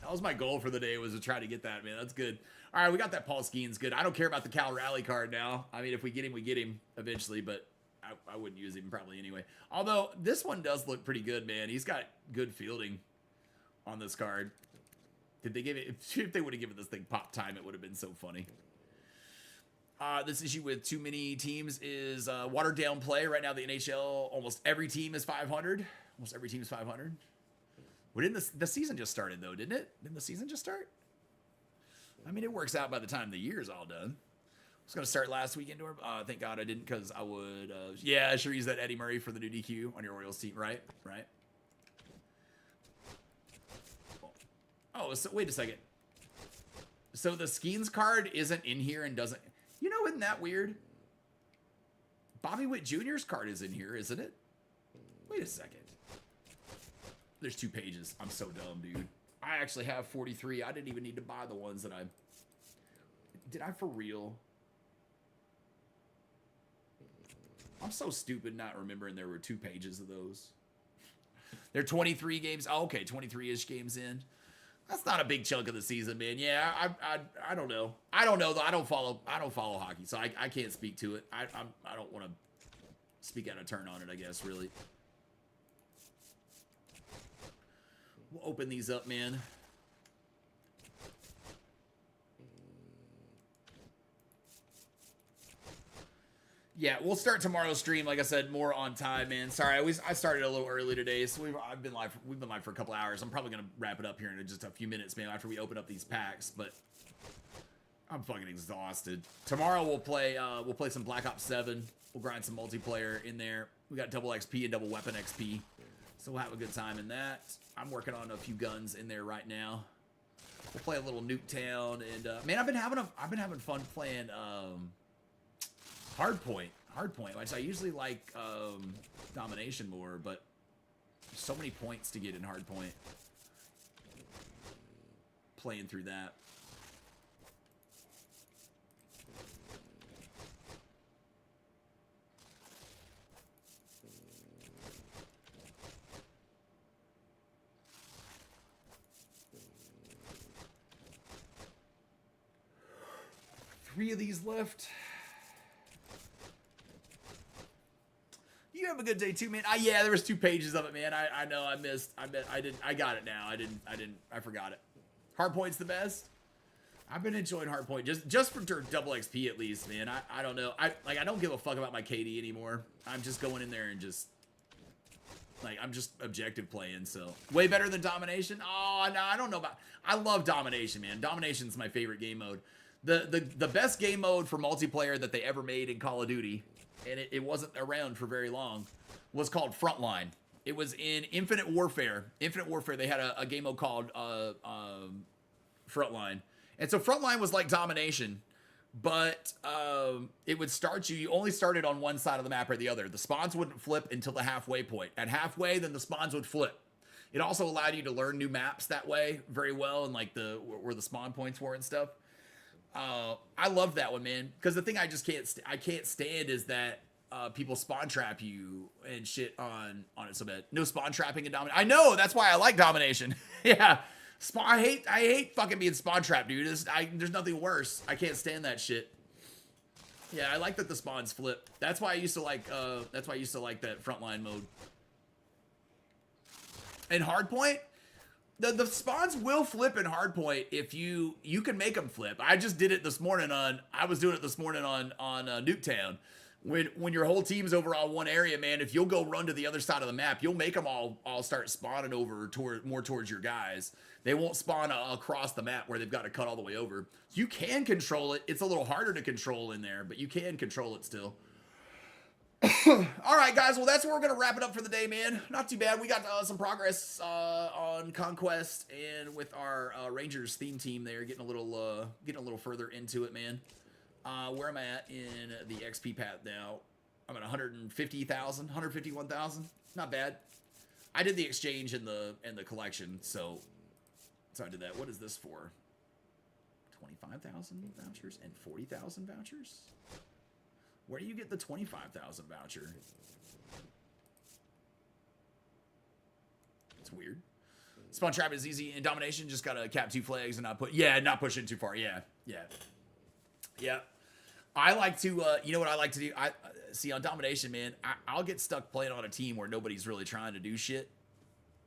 That was my goal for the day, was to try to get that, man. That's good. All right, we got that Paul Skeens. Good. I don't care about the Cal Rally card now. I mean, if we get him eventually, but I wouldn't use him probably anyway. Although, this one does look pretty good, man. He's got good fielding on this card. Did they give it? If they would have given this thing pop time, it would have been so funny. This issue with too many teams is watered down play. Right now, the NHL, almost every team is 500. Almost every team is 500. Well, didn't the season just started, though, didn't it? Didn't the season just start? I mean, it works out by the time the year's all done. I was going to start last weekend. Thank God I didn't, because I would... yeah, I sure use that Eddie Murray for the new DQ on your Orioles team. Right? Oh, so wait a second. So the Skeens card isn't in here and doesn't... You know, isn't that weird? Bobby Witt Jr.'s card is in here, isn't it? Wait a second. There's 2 pages. I'm so dumb, dude. I actually have 43. I didn't even need to buy the ones that I... Did I for real? I'm so stupid not remembering there were 2 pages of those. They're 23 games. Oh, okay, 23-ish games in. That's not a big chunk of the season, man. Yeah, I don't know. I don't know though. I don't follow hockey, so I can't speak to it. I don't want to speak out of turn on it, I guess, really. We'll open these up, man. Yeah, we'll start tomorrow's stream. Like I said, more on time, man. Sorry, I started a little early today, so we've been live for a couple hours. I'm probably gonna wrap it up here in just a few minutes, man, after we open up these packs. But I'm fucking exhausted. Tomorrow we'll play some Black Ops 7. We'll grind some multiplayer in there. We got double XP and double weapon XP, so we'll have a good time in that. I'm working on a few guns in there right now. We'll play a little Nuketown, and man, I've been having fun playing Hardpoint, which I usually like Domination more, but there's so many points to get in Hardpoint. Playing through that. Three of these left. You have a good day too, man. Yeah, there was 2 pages of it, man. I know I missed. I got it now. I forgot it. Hardpoint's the best. I've been enjoying Hardpoint just for double XP at least, man. I don't know. I don't give a fuck about my KD anymore. I'm just going in there and just I'm just objective playing, so way better than Domination. Oh no, I don't know about. I love Domination, man. Domination's my favorite game mode. The best game mode for multiplayer that they ever made in Call of Duty, and it wasn't around for very long, was called Frontline. It was in Infinite Warfare. Infinite Warfare, they had a game mode called Frontline. And so Frontline was like Domination, but it would start you only started on one side of the map or the other. The spawns wouldn't flip until the halfway point. At halfway, then the spawns would flip. It also allowed you to learn new maps that way very well, and like where the spawn points were and stuff. I love that one, man, because the thing I can't stand is that people spawn trap you and shit on it so bad. No spawn trapping in Domination. I know, that's why I like Domination. Yeah, I hate fucking being spawn trapped, dude. There's nothing worse. I can't stand that shit. Yeah, I like that the spawns flip. That's why I used to like that Frontline mode. And Hardpoint, the spawns will flip in Hardpoint if you can make them flip. I just did it this morning on Nuketown. When your whole team's over on one area, man, if you'll go run to the other side of the map, you'll make them all start spawning over more towards your guys. They won't spawn across the map where they've got to cut all the way over. You can control it. It's a little harder to control in there, but you can control it still. All right, guys. Well, that's where we're gonna wrap it up for the day, man. Not too bad. We got some progress on Conquest and with our Rangers theme team there, getting a little further into it, man. Where am I at in the XP path now? I'm at 150,000, 151,000. Not bad. I did the exchange in the collection, so I did that. What is this for? 25,000 vouchers and 40,000 vouchers. Where do you get the 25,000 voucher? It's weird. Spawn trap is easy in Domination. Just gotta cap 2 flags and not push it too far. Yeah. I like to, you know what I like to do? I see on Domination, man. I'll get stuck playing on a team where nobody's really trying to do shit.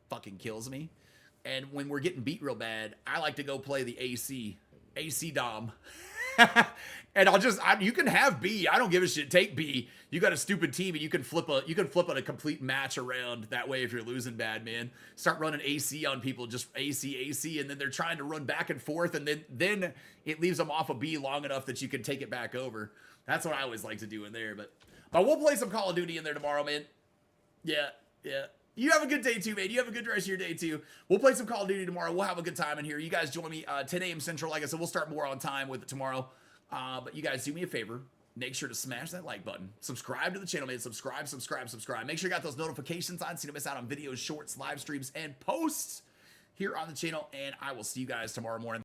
Fucking kills me. And when we're getting beat real bad, I like to go play the AC Dom. And you can have B. I don't give a shit. Take B. You got a stupid team, and you can flip a complete match around that way if you're losing bad, man. Start running AC on people, just AC, and then they're trying to run back and forth, and then it leaves them off a B long enough that you can take it back over. That's what I always like to do in there. But we'll play some Call of Duty in there tomorrow, man. Yeah. You have a good day too, man. You have a good rest of your day too. We'll play some Call of Duty tomorrow. We'll have a good time in here. You guys join me 10 a.m. Central. Like I said, we'll start more on time with it tomorrow. But you guys do me a favor. Make sure to smash that like button. Subscribe to the channel, man. Subscribe. Make sure you got those notifications on so you don't miss out on videos, shorts, live streams, and posts here on the channel. And I will see you guys tomorrow morning.